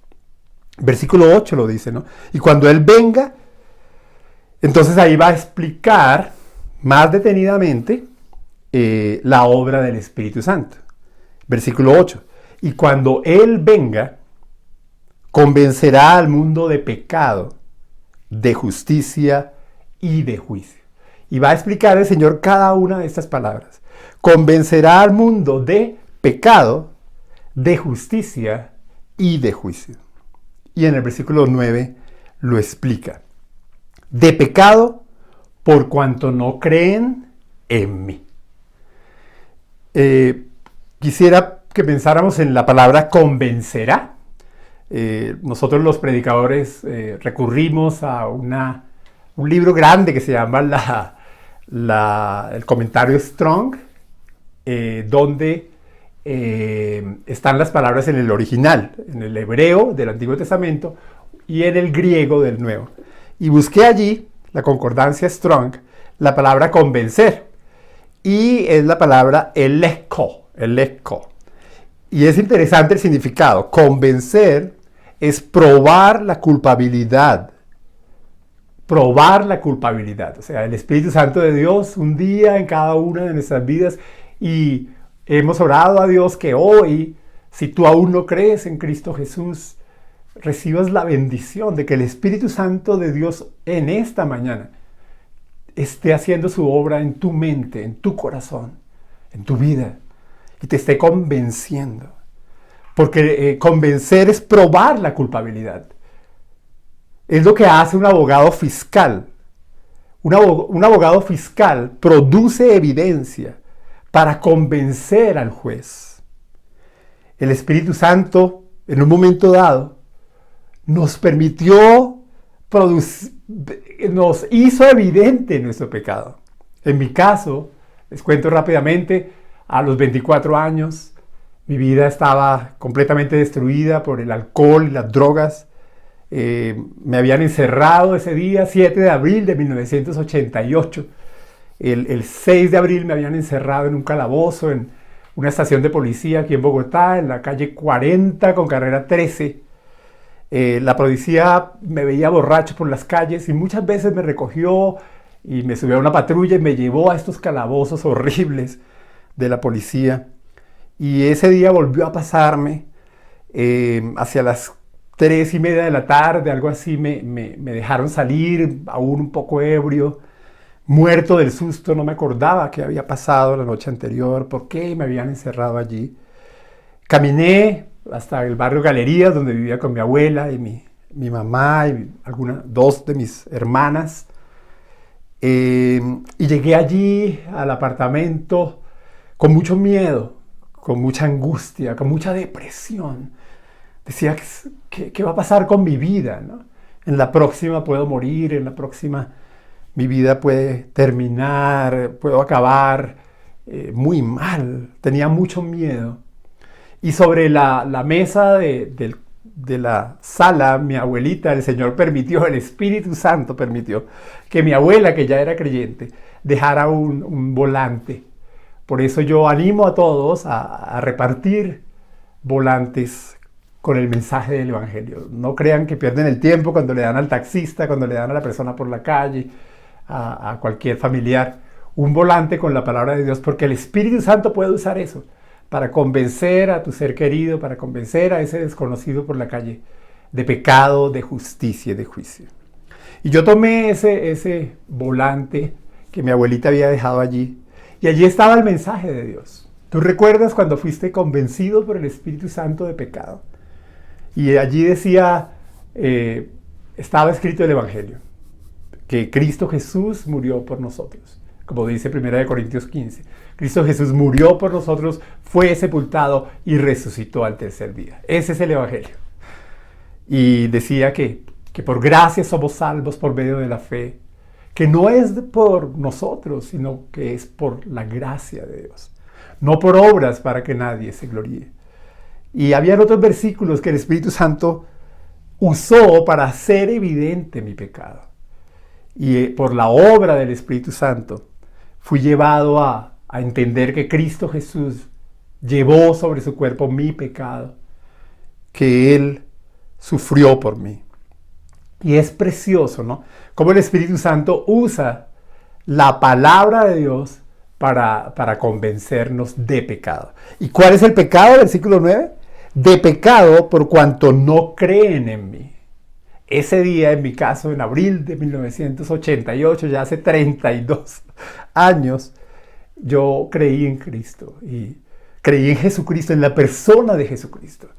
Versículo 8 lo dice, ¿no? Y cuando Él venga, entonces ahí va a explicar más detenidamente la obra del Espíritu Santo. Versículo 8. Y cuando Él venga, convencerá al mundo de pecado, de justicia y de juicio. Y va a explicar el Señor cada una de estas palabras. Convencerá al mundo de pecado, de justicia y de juicio. Y en el versículo 9 lo explica. De pecado, por cuanto no creen en mí. Quisiera que pensáramos en la palabra convencerá. Nosotros los predicadores recurrimos a un libro grande que se llama el comentario Strong, donde están las palabras en el original, en el hebreo del Antiguo Testamento y en el griego del Nuevo. Y busqué allí, la concordancia Strong, la palabra convencer, y es la palabra eleko. Y es interesante el significado. Convencer es probar la culpabilidad. Probar la culpabilidad. O sea, el Espíritu Santo de Dios un día en cada una de nuestras vidas, y hemos orado a Dios que hoy, si tú aún no crees en Cristo Jesús, recibas la bendición de que el Espíritu Santo de Dios en esta mañana esté haciendo su obra en tu mente, en tu corazón, en tu vida, y te esté convenciendo. porque convencer es probar la culpabilidad. Es lo que hace un abogado fiscal. Un abogado fiscal produce evidencia para convencer al juez. El Espíritu Santo, en un momento dado, nos hizo evidente nuestro pecado. En mi caso, les cuento rápidamente, a los 24 años, mi vida estaba completamente destruida por el alcohol y las drogas. Me habían encerrado ese día, 7 de abril de 1988. El 6 de abril me habían encerrado en un calabozo, en una estación de policía aquí en Bogotá, en la calle 40 con carrera 13. La policía me veía borracho por las calles y muchas veces me recogió y me subió a una patrulla y me llevó a estos calabozos horribles de la policía. Y ese día volvió a pasarme hacia las 3:30 de la tarde, algo así, me dejaron salir, aún un poco ebrio, muerto del susto, no me acordaba qué había pasado la noche anterior, por qué me habían encerrado allí. Caminé hasta el barrio Galerías, donde vivía con mi abuela y mi mamá y dos de mis hermanas. Y llegué allí al apartamento con mucho miedo, con mucha angustia, con mucha depresión. Decía, ¿qué va a pasar con mi vida, ¿no? En la próxima puedo morir, en la próxima mi vida puede terminar, puedo acabar muy mal. Tenía mucho miedo. Y sobre la mesa de la sala, mi abuelita, el Señor permitió, el Espíritu Santo permitió que mi abuela, que ya era creyente, dejara un volante. Por eso yo animo a todos a repartir volantes con el mensaje del Evangelio. No crean que pierden el tiempo cuando le dan al taxista, cuando le dan a la persona por la calle, a cualquier familiar, un volante con la palabra de Dios, porque el Espíritu Santo puede usar eso para convencer a tu ser querido, para convencer a ese desconocido por la calle de pecado, de justicia y de juicio. Y yo tomé ese volante que mi abuelita había dejado allí, y allí estaba el mensaje de Dios. ¿Tú recuerdas cuando fuiste convencido por el Espíritu Santo de pecado? Y allí decía, estaba escrito el Evangelio, que Cristo Jesús murió por nosotros. Como dice 1 Corintios 15, Cristo Jesús murió por nosotros, fue sepultado y resucitó al tercer día. Ese es el Evangelio. Y decía que por gracia somos salvos por medio de la fe, que no es por nosotros, sino que es por la gracia de Dios, no por obras para que nadie se gloríe. Y había otros versículos que el Espíritu Santo usó para hacer evidente mi pecado. Y por la obra del Espíritu Santo fui llevado a entender que Cristo Jesús llevó sobre su cuerpo mi pecado, que Él sufrió por mí. Y es precioso, ¿no? Cómo el Espíritu Santo usa la palabra de Dios para convencernos de pecado. ¿Y cuál es el pecado? Versículo 9. De pecado por cuanto no creen en mí. Ese día, en mi caso, en abril de 1988, ya hace 32 años, yo creí en Cristo y creí en Jesucristo, en la persona de Jesucristo.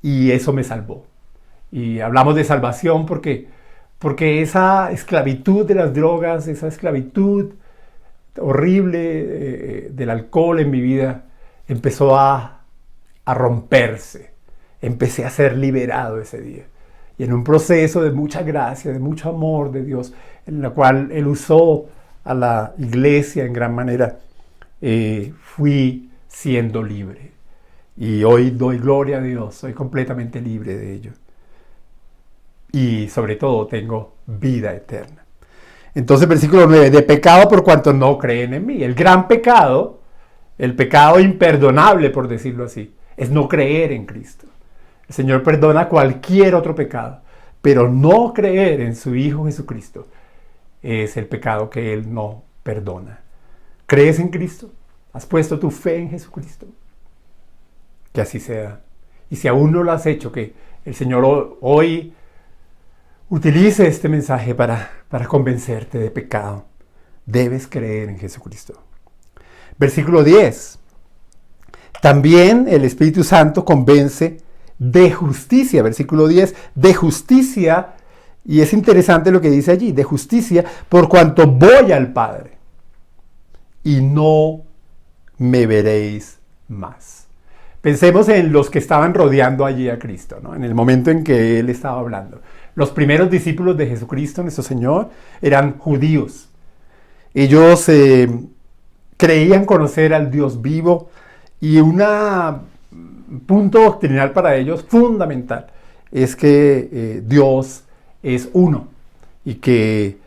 Y eso me salvó. Y hablamos de salvación porque esa esclavitud de las drogas, esa esclavitud horrible del alcohol en mi vida, empezó a romperse. Empecé a ser liberado ese día. Y en un proceso de mucha gracia, de mucho amor de Dios, en la cual Él usó a la iglesia en gran manera, fui siendo libre. Y hoy doy gloria a Dios, soy completamente libre de ello. Y sobre todo tengo vida eterna. Entonces, versículo 9, de pecado por cuanto no creen en mí. El gran pecado, el pecado imperdonable, por decirlo así, es no creer en Cristo. El Señor perdona cualquier otro pecado, pero no creer en su Hijo Jesucristo es el pecado que Él no perdona. ¿Crees en Cristo? ¿Has puesto tu fe en Jesucristo? Que así sea. Y si aún no lo has hecho, que el Señor hoy utilice este mensaje para convencerte de pecado. Debes creer en Jesucristo. Versículo 10. También el Espíritu Santo convence de justicia, versículo 10, de justicia, y es interesante lo que dice allí, de justicia, por cuanto voy al Padre, y no me veréis más. Pensemos en los que estaban rodeando allí a Cristo, ¿no? En el momento en que Él estaba hablando. Los primeros discípulos de Jesucristo, nuestro Señor, eran judíos. Ellos creían conocer al Dios vivo, y un punto doctrinal para ellos fundamental es que Dios es uno, y que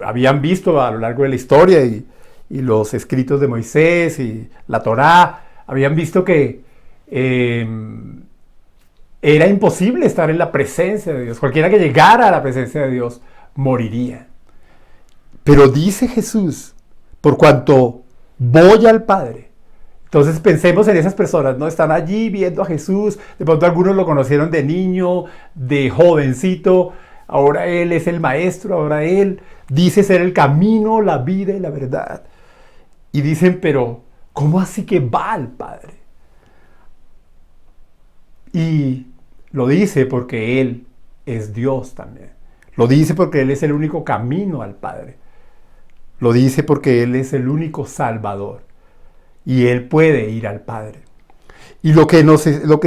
habían visto a lo largo de la historia y los escritos de Moisés y la Torá, habían visto que era imposible estar en la presencia de Dios. Cualquiera que llegara a la presencia de Dios moriría. Pero dice Jesús, por cuanto voy al Padre. Entonces pensemos en esas personas, ¿no? Están allí viendo a Jesús, de pronto algunos lo conocieron de niño, de jovencito, ahora Él es el Maestro, ahora Él dice ser el camino, la vida y la verdad. Y dicen, pero ¿cómo así que va al Padre? Y lo dice porque Él es Dios también. Lo dice porque Él es el único camino al Padre. Lo dice porque Él es el único Salvador. Y Él puede ir al Padre. Y lo que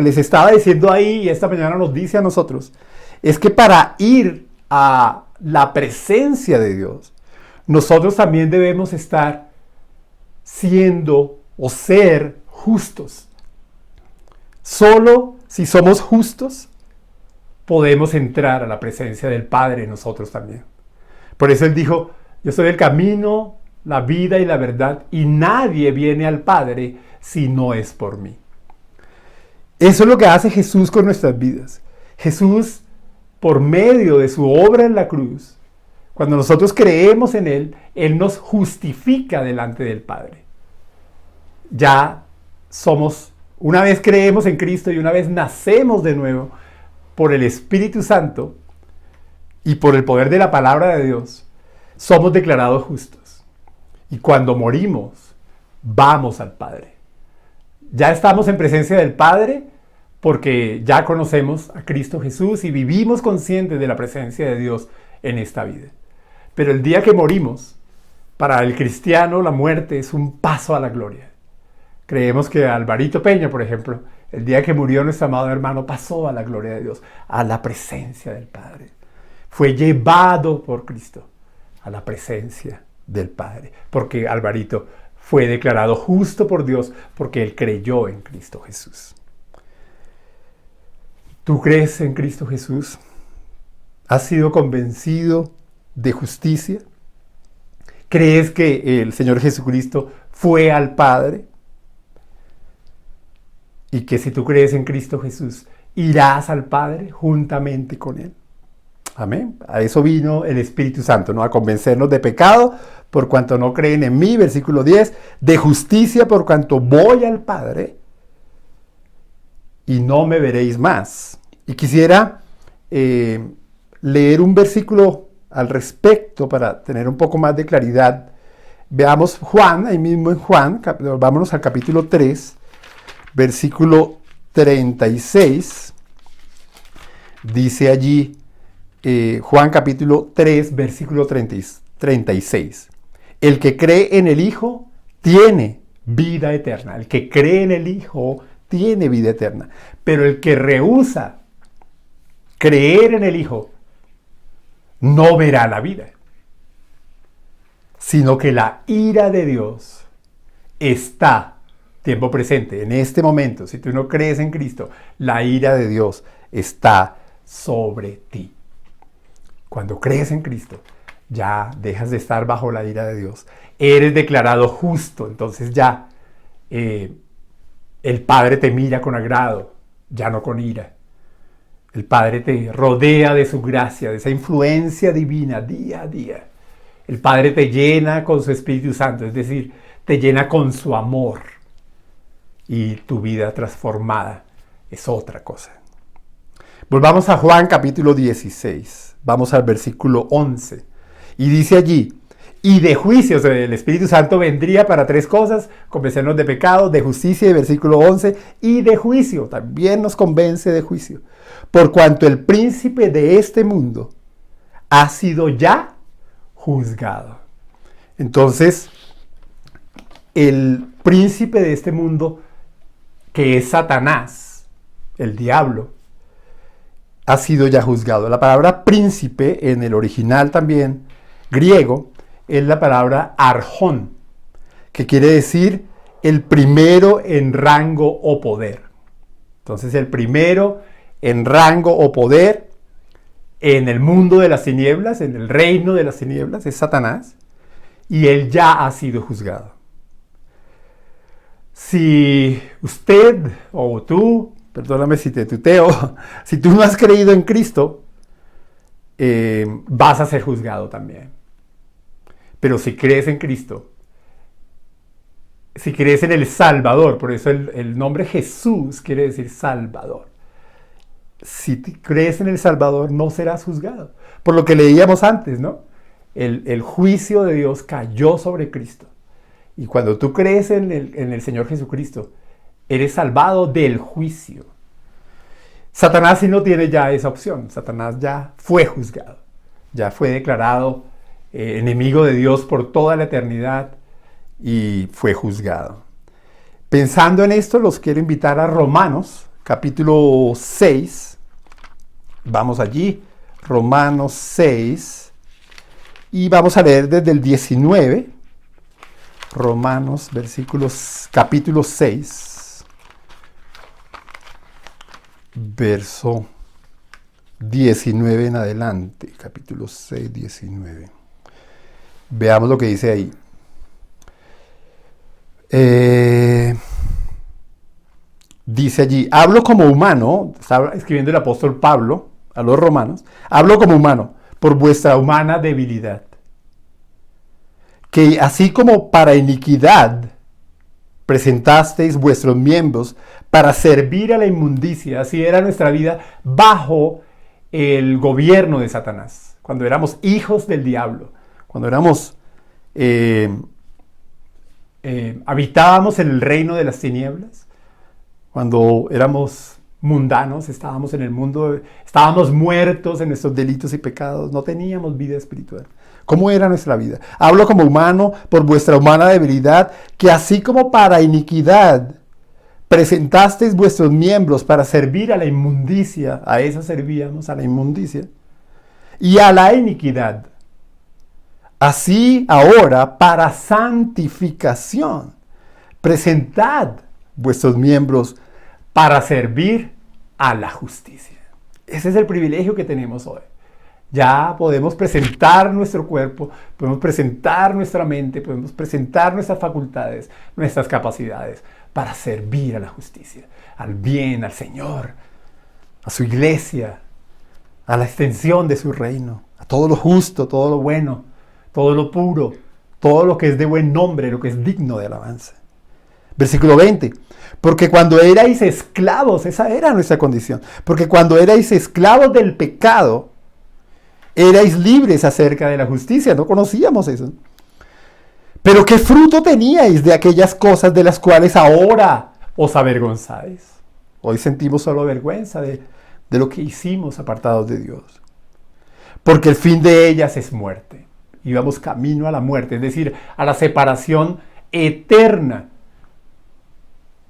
les estaba diciendo ahí, y esta mañana nos dice a nosotros, es que para ir a la presencia de Dios, nosotros también debemos estar siendo o ser justos. Solo si somos justos, podemos entrar a la presencia del Padre nosotros también. Por eso Él dijo, yo soy el camino, la vida y la verdad, y nadie viene al Padre si no es por mí. Eso es lo que hace Jesús con nuestras vidas. Jesús, por medio de su obra en la cruz, cuando nosotros creemos en Él, Él nos justifica delante del Padre. Ya somos, una vez creemos en Cristo y una vez nacemos de nuevo por el Espíritu Santo y por el poder de la palabra de Dios, somos declarados justos. Y cuando morimos, vamos al Padre. Ya estamos en presencia del Padre porque ya conocemos a Cristo Jesús y vivimos conscientes de la presencia de Dios en esta vida. Pero el día que morimos, para el cristiano la muerte es un paso a la gloria. Creemos que Alvarito Peña, por ejemplo, el día que murió nuestro amado hermano, pasó a la gloria de Dios, a la presencia del Padre. Fue llevado por Cristo a la presencia del Padre, porque Alvarito fue declarado justo por Dios porque él creyó en Cristo Jesús. ¿Tú crees en Cristo Jesús? ¿Has sido convencido de justicia? ¿Crees que el Señor Jesucristo fue al Padre? Y que si tú crees en Cristo Jesús, irás al Padre juntamente con Él. Amén. A eso vino el Espíritu Santo, ¿no? A convencernos de pecado por cuanto no creen en mí, versículo 10, de justicia por cuanto voy al Padre y no me veréis más. Y quisiera leer un versículo al respecto para tener un poco más de claridad. Veamos Juan, ahí mismo en Juan, vámonos al capítulo 3, versículo 36. Dice allí, Juan capítulo 3, versículo 36. El que cree en el Hijo tiene vida eterna. El que cree en el Hijo tiene vida eterna. Pero el que rehúsa creer en el Hijo no verá la vida, sino que la ira de Dios está, tiempo presente, en este momento. Si tú no crees en Cristo, la ira de Dios está sobre ti. Cuando crees en Cristo, ya dejas de estar bajo la ira de Dios. Eres declarado justo, entonces ya el Padre te mira con agrado, ya no con ira. El Padre te rodea de su gracia, de esa influencia divina día a día. El Padre te llena con su Espíritu Santo, es decir, te llena con su amor. Y tu vida transformada es otra cosa. Volvamos a Juan capítulo 16. Vamos al versículo 11. Y dice allí, y de juicio. O sea, el Espíritu Santo vendría para 3 cosas: convencernos de pecado, de justicia, y versículo 11, y de juicio. También nos convence de juicio. Por cuanto el príncipe de este mundo ha sido ya juzgado. Entonces, el príncipe de este mundo, que es Satanás, el diablo, ha sido ya juzgado. La palabra príncipe en el original también griego es la palabra arjón, que quiere decir el primero en rango o poder. Entonces, el primero en rango o poder en el mundo de las tinieblas, en el reino de las tinieblas, es Satanás, y él ya ha sido juzgado. Si usted o tú, perdóname si te tuteo, si tú no has creído en Cristo, vas a ser juzgado también. Pero si crees en Cristo, si crees en el Salvador, por eso el nombre Jesús quiere decir Salvador. Si crees en el Salvador, no serás juzgado. Por lo que leíamos antes, ¿no? El juicio de Dios cayó sobre Cristo. Y cuando tú crees en el Señor Jesucristo, eres salvado del juicio. Satanás sí no tiene ya esa opción. Satanás ya fue juzgado. Ya fue declarado enemigo de Dios por toda la eternidad y fue juzgado. Pensando en esto, los quiero invitar a Romanos, capítulo 6. Vamos allí, Romanos 6. Y vamos a leer desde el 19. Romanos, capítulo 6, verso 19 en adelante. Capítulo 6, 19. Veamos lo que dice ahí. Dice allí: hablo como humano, está escribiendo el apóstol Pablo a los romanos, hablo como humano por vuestra humana debilidad. Que así como para iniquidad presentasteis vuestros miembros para servir a la inmundicia, así era nuestra vida bajo el gobierno de Satanás, cuando éramos hijos del diablo, cuando éramos habitábamos en el reino de las tinieblas, cuando éramos mundanos, estábamos en el mundo, estábamos muertos en nuestros delitos y pecados, no teníamos vida espiritual. ¿Cómo era nuestra vida? Hablo como humano por vuestra humana debilidad, que así como para iniquidad presentasteis vuestros miembros para servir a la inmundicia, a eso servíamos, a la inmundicia, y a la iniquidad. Así ahora, para santificación, presentad vuestros miembros para servir a la justicia. Ese es el privilegio que tenemos hoy. Ya podemos presentar nuestro cuerpo, podemos presentar nuestra mente, podemos presentar nuestras facultades, nuestras capacidades para servir a la justicia, al bien, al Señor, a su iglesia, a la extensión de su reino, a todo lo justo, todo lo bueno, todo lo puro, todo lo que es de buen nombre, lo que es digno de alabanza. Versículo 20. Porque cuando erais esclavos, esa era nuestra condición, porque cuando erais esclavos del pecado, erais libres acerca de la justicia, no conocíamos eso. Pero ¿qué fruto teníais de aquellas cosas de las cuales ahora os avergonzáis? Hoy sentimos solo vergüenza de lo que hicimos apartados de Dios. Porque el fin de ellas es muerte. Íbamos camino a la muerte, es decir, a la separación eterna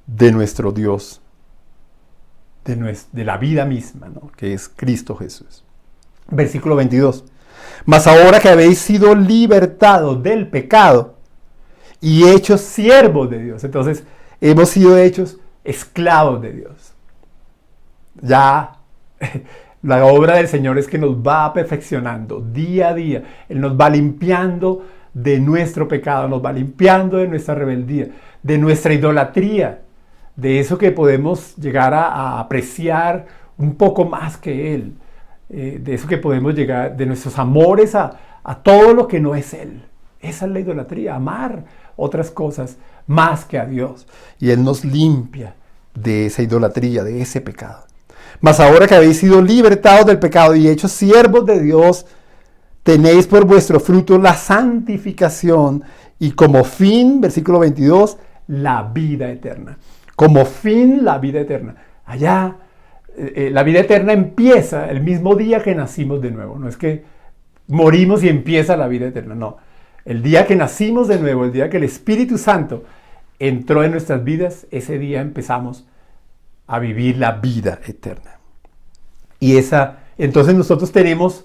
de nuestro Dios, de la vida misma, ¿no? Que es Cristo Jesús. Versículo 22. Mas ahora que habéis sido libertados del pecado y hechos siervos de Dios. Entonces, hemos sido hechos esclavos de Dios. Ya la obra del Señor es que nos va perfeccionando día a día. Él nos va limpiando de nuestro pecado, nos va limpiando de nuestra rebeldía, de nuestra idolatría, de eso que podemos llegar a apreciar un poco más que Él. De eso que podemos llegar, de nuestros amores a todo lo que no es Él. Esa es la idolatría, amar otras cosas más que a Dios. Y Él nos limpia de esa idolatría, de ese pecado. Mas ahora que habéis sido libertados del pecado y hechos siervos de Dios, tenéis por vuestro fruto la santificación y como fin, versículo 22, la vida eterna. Como fin, la vida eterna. Allá, la vida eterna empieza el mismo día que nacimos de nuevo. No es que morimos y empieza la vida eterna, no. El día que nacimos de nuevo, el día que el Espíritu Santo entró en nuestras vidas, ese día empezamos a vivir la vida eterna. Y entonces nosotros tenemos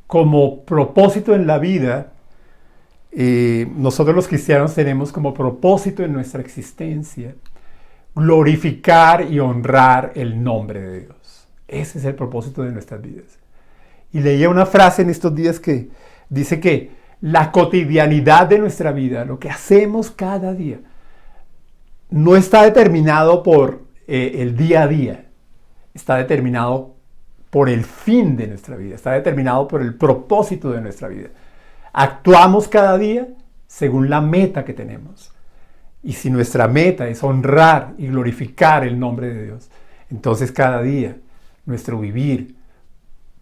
como propósito en la vida, nosotros los cristianos tenemos como propósito en nuestra existencia glorificar y honrar el nombre de Dios. Ese es el propósito de nuestras vidas. Y leía una frase en estos días que dice que la cotidianidad de nuestra vida, lo que hacemos cada día, no está determinado por el día a día, está determinado por el fin de nuestra vida, está determinado por el propósito de nuestra vida. Actuamos cada día según la meta que tenemos. Y si nuestra meta es honrar y glorificar el nombre de Dios, entonces cada día nuestro vivir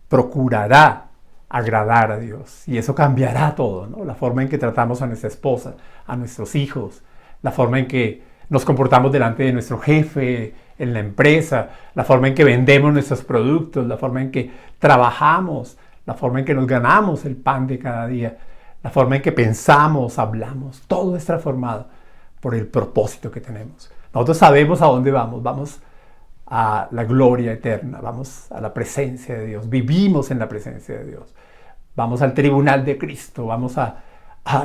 procurará agradar a Dios. Y eso cambiará todo, ¿no? La forma en que tratamos a nuestra esposa, a nuestros hijos, la forma en que nos comportamos delante de nuestro jefe, en la empresa, la forma en que vendemos nuestros productos, la forma en que trabajamos, la forma en que nos ganamos el pan de cada día, la forma en que pensamos, hablamos, todo es transformado por el propósito que tenemos. Nosotros sabemos a dónde vamos, vamos a la gloria eterna, vamos a la presencia de Dios, vivimos en la presencia de Dios, vamos al tribunal de Cristo, vamos a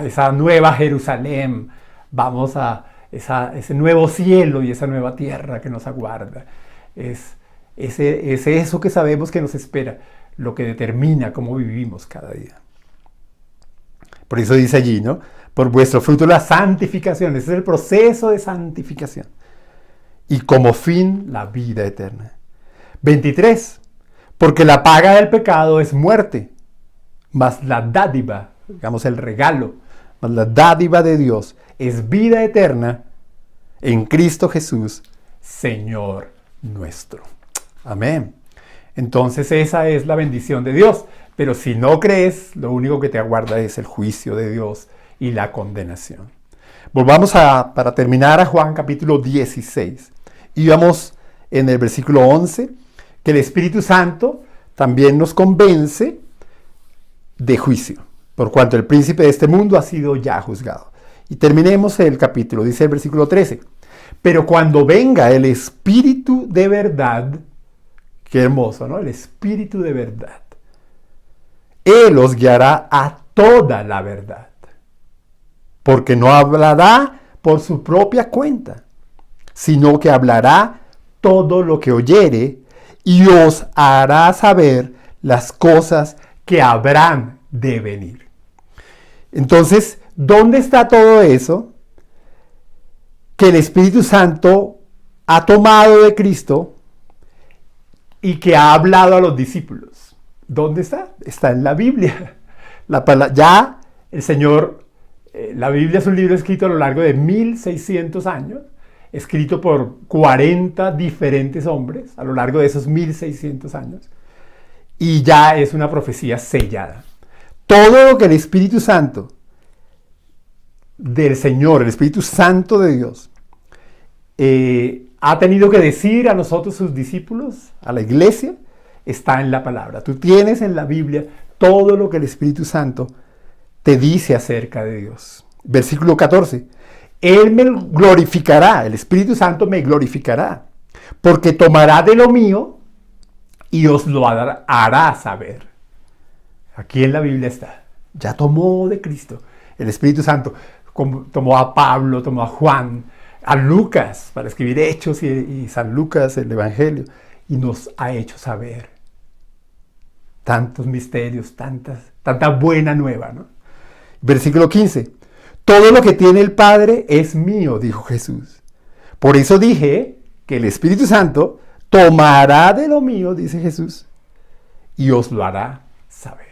esa nueva Jerusalén, vamos a ese nuevo cielo y esa nueva tierra que nos aguarda. Es eso que sabemos que nos espera, lo que determina cómo vivimos cada día. Por eso dice allí, ¿no? Por vuestro fruto la santificación. Ese es el proceso de santificación. Y como fin, la vida eterna. 23. Porque la paga del pecado es muerte, mas la dádiva, digamos el regalo, mas la dádiva de Dios es vida eterna en Cristo Jesús, Señor nuestro. Amén. Entonces esa es la bendición de Dios. Pero si no crees, lo único que te aguarda es el juicio de Dios y la condenación. Volvamos para terminar a Juan capítulo 16. Y vamos en el versículo 11, que el Espíritu Santo también nos convence de juicio, por cuanto el príncipe de este mundo ha sido ya juzgado. Y terminemos el capítulo, dice el versículo 13. Pero cuando venga el Espíritu de verdad, qué hermoso, ¿no? El Espíritu de verdad. Él os guiará a toda la verdad, porque no hablará por su propia cuenta, sino que hablará todo lo que oyere y os hará saber las cosas que habrán de venir. Entonces, ¿dónde está todo eso que el Espíritu Santo ha tomado de Cristo y que ha hablado a los discípulos? ¿Dónde está? Está en la Biblia. Ya el Señor, la Biblia es un libro escrito a lo largo de 1600 años, escrito por 40 diferentes hombres a lo largo de esos 1600 años, y ya es una profecía sellada. Todo lo que el Espíritu Santo del Señor, el Espíritu Santo de Dios, ha tenido que decir a nosotros, sus discípulos, a la iglesia, está en la palabra. Tú tienes en la Biblia todo lo que el Espíritu Santo te dice acerca de Dios. Versículo 14. Él me glorificará, el Espíritu Santo me glorificará, porque tomará de lo mío y os lo hará saber. Aquí en la Biblia está. Ya tomó de Cristo. El Espíritu Santo tomó a Pablo, tomó a Juan, a Lucas para escribir Hechos y San Lucas, el Evangelio, y nos ha hecho saber tantos misterios, tanta buena nueva, ¿no? Versículo 15. Todo lo que tiene el Padre es mío, dijo Jesús. Por eso dije que el Espíritu Santo tomará de lo mío, dice Jesús, y os lo hará saber.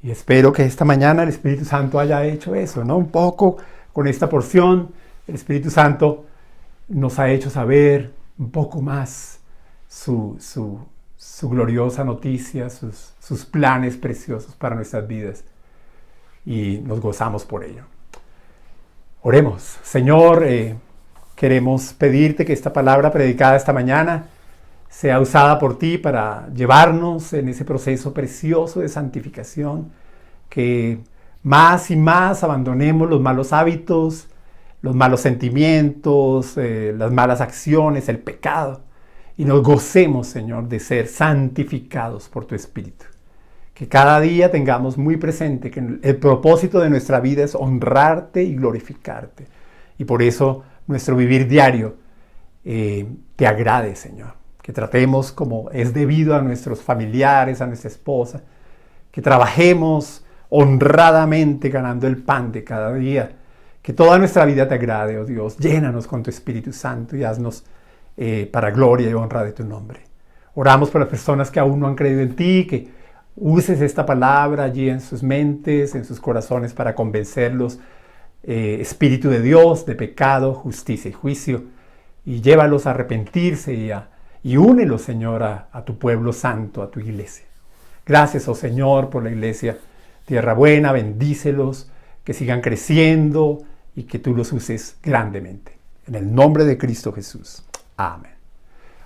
Y espero que esta mañana el Espíritu Santo haya hecho eso, ¿no? Un poco con esta porción, el Espíritu Santo nos ha hecho saber un poco más su su gloriosa noticia, sus planes preciosos para nuestras vidas. Y nos gozamos por ello. Oremos. Señor, queremos pedirte que esta palabra predicada esta mañana sea usada por ti para llevarnos en ese proceso precioso de santificación, que más y más abandonemos los malos hábitos, los malos sentimientos, las malas acciones, el pecado, y nos gocemos, Señor, de ser santificados por tu Espíritu. Que cada día tengamos muy presente que el propósito de nuestra vida es honrarte y glorificarte. Y por eso nuestro vivir diario te agrade, Señor. Que tratemos como es debido a nuestros familiares, a nuestra esposa. Que trabajemos honradamente ganando el pan de cada día. Que toda nuestra vida te agrade, oh Dios. Llénanos con tu Espíritu Santo y haznos para gloria y honra de tu nombre. Oramos por las personas que aún no han creído en ti, que uses esta palabra allí en sus mentes, en sus corazones para convencerlos, Espíritu de Dios, de pecado, justicia y juicio, y llévalos a arrepentirse y únelos, Señor, a tu pueblo santo, a tu iglesia. Gracias, oh Señor, por la iglesia Tierra Buena, bendícelos, que sigan creciendo y que tú los uses grandemente. En el nombre de Cristo Jesús. Amén.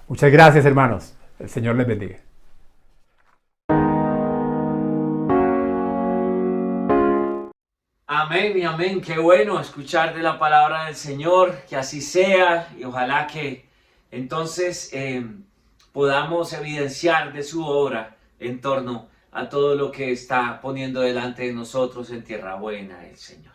Muchas gracias, hermanos. El Señor les bendiga. Amén y amén. Qué bueno escuchar de la palabra del Señor, que así sea, y ojalá que entonces podamos evidenciar de su obra en torno a todo lo que está poniendo delante de nosotros en Tierra Buena el Señor.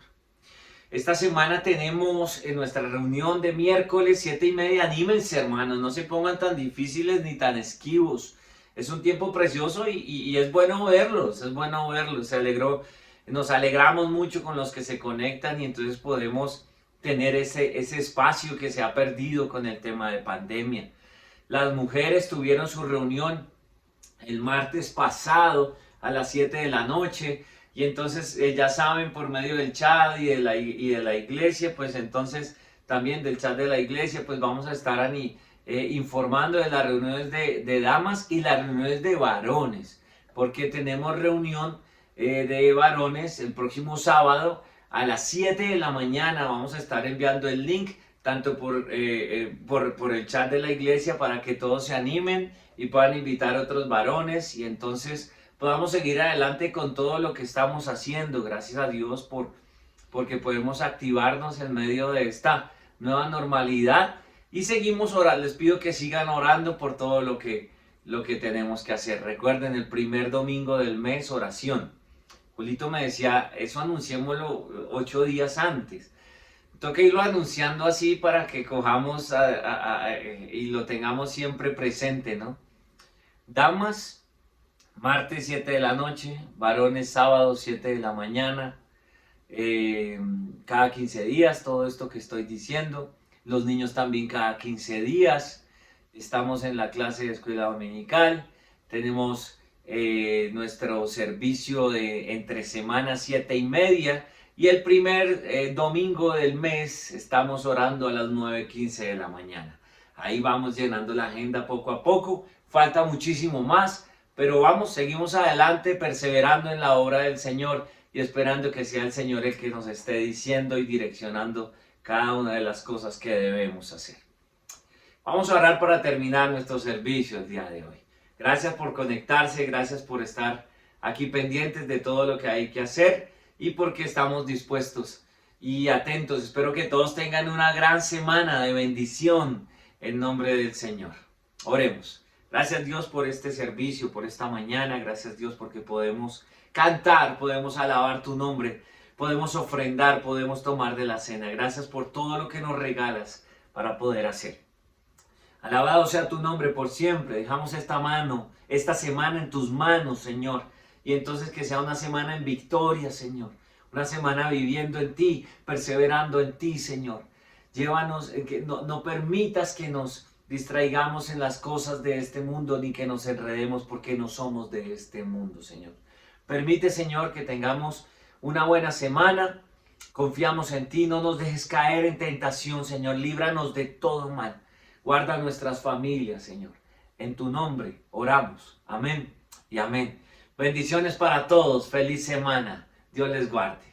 Esta semana tenemos en nuestra reunión de miércoles 7:30. Anímense, hermanos, no se pongan tan difíciles ni tan esquivos. Es un tiempo precioso y es bueno verlos, es bueno verlos. Nos alegramos mucho con los que se conectan y entonces podemos tener ese espacio que se ha perdido con el tema de pandemia. Las mujeres tuvieron su reunión el martes pasado a las 7 de la noche. Y entonces ya saben, por medio del chat y de la iglesia, pues entonces también del chat de la iglesia, pues vamos a estar informando de las reuniones de damas y las reuniones de varones. Porque tenemos reunión de varones el próximo sábado a las 7 de la mañana. Vamos a estar enviando el link tanto por el chat de la iglesia para que todos se animen y puedan invitar a otros varones y entonces podamos seguir adelante con todo lo que estamos haciendo. Gracias a Dios porque podemos activarnos en medio de esta nueva normalidad y seguimos orando. Les pido que sigan orando por todo lo que tenemos que hacer. Recuerden, el primer domingo del mes, oración. Julito me decía, eso anunciémoslo 8 días antes. Tengo que irlo anunciando así para que cojamos y lo tengamos siempre presente, ¿no? Damas, martes 7 de la noche, varones sábado 7 de la mañana, cada 15 días, todo esto que estoy diciendo. Los niños también cada 15 días. Estamos en la clase de escuela dominical. Tenemos nuestro servicio de entre semana 7:30. Y el primer domingo del mes estamos orando a las 9:15 de la mañana. Ahí vamos llenando la agenda poco a poco. Falta muchísimo más. Pero seguimos adelante, perseverando en la obra del Señor y esperando que sea el Señor el que nos esté diciendo y direccionando cada una de las cosas que debemos hacer. Vamos a orar para terminar nuestro servicio el día de hoy. Gracias por conectarse, gracias por estar aquí pendientes de todo lo que hay que hacer y porque estamos dispuestos y atentos. Espero que todos tengan una gran semana de bendición en nombre del Señor. Oremos. Gracias Dios por este servicio, por esta mañana. Gracias Dios porque podemos cantar, podemos alabar tu nombre, podemos ofrendar, podemos tomar de la cena. Gracias por todo lo que nos regalas para poder hacer. Alabado sea tu nombre por siempre. Dejamos esta semana en tus manos, Señor. Y entonces que sea una semana en victoria, Señor. Una semana viviendo en ti, perseverando en ti, Señor. Llévanos, que no permitas que nos distraigamos en las cosas de este mundo, ni que nos enredemos porque no somos de este mundo, Señor. Permite, Señor, que tengamos una buena semana. Confiamos en ti, no nos dejes caer en tentación, Señor. Líbranos de todo mal. Guarda nuestras familias, Señor. En tu nombre oramos. Amén y amén. Bendiciones para todos. Feliz semana. Dios les guarde.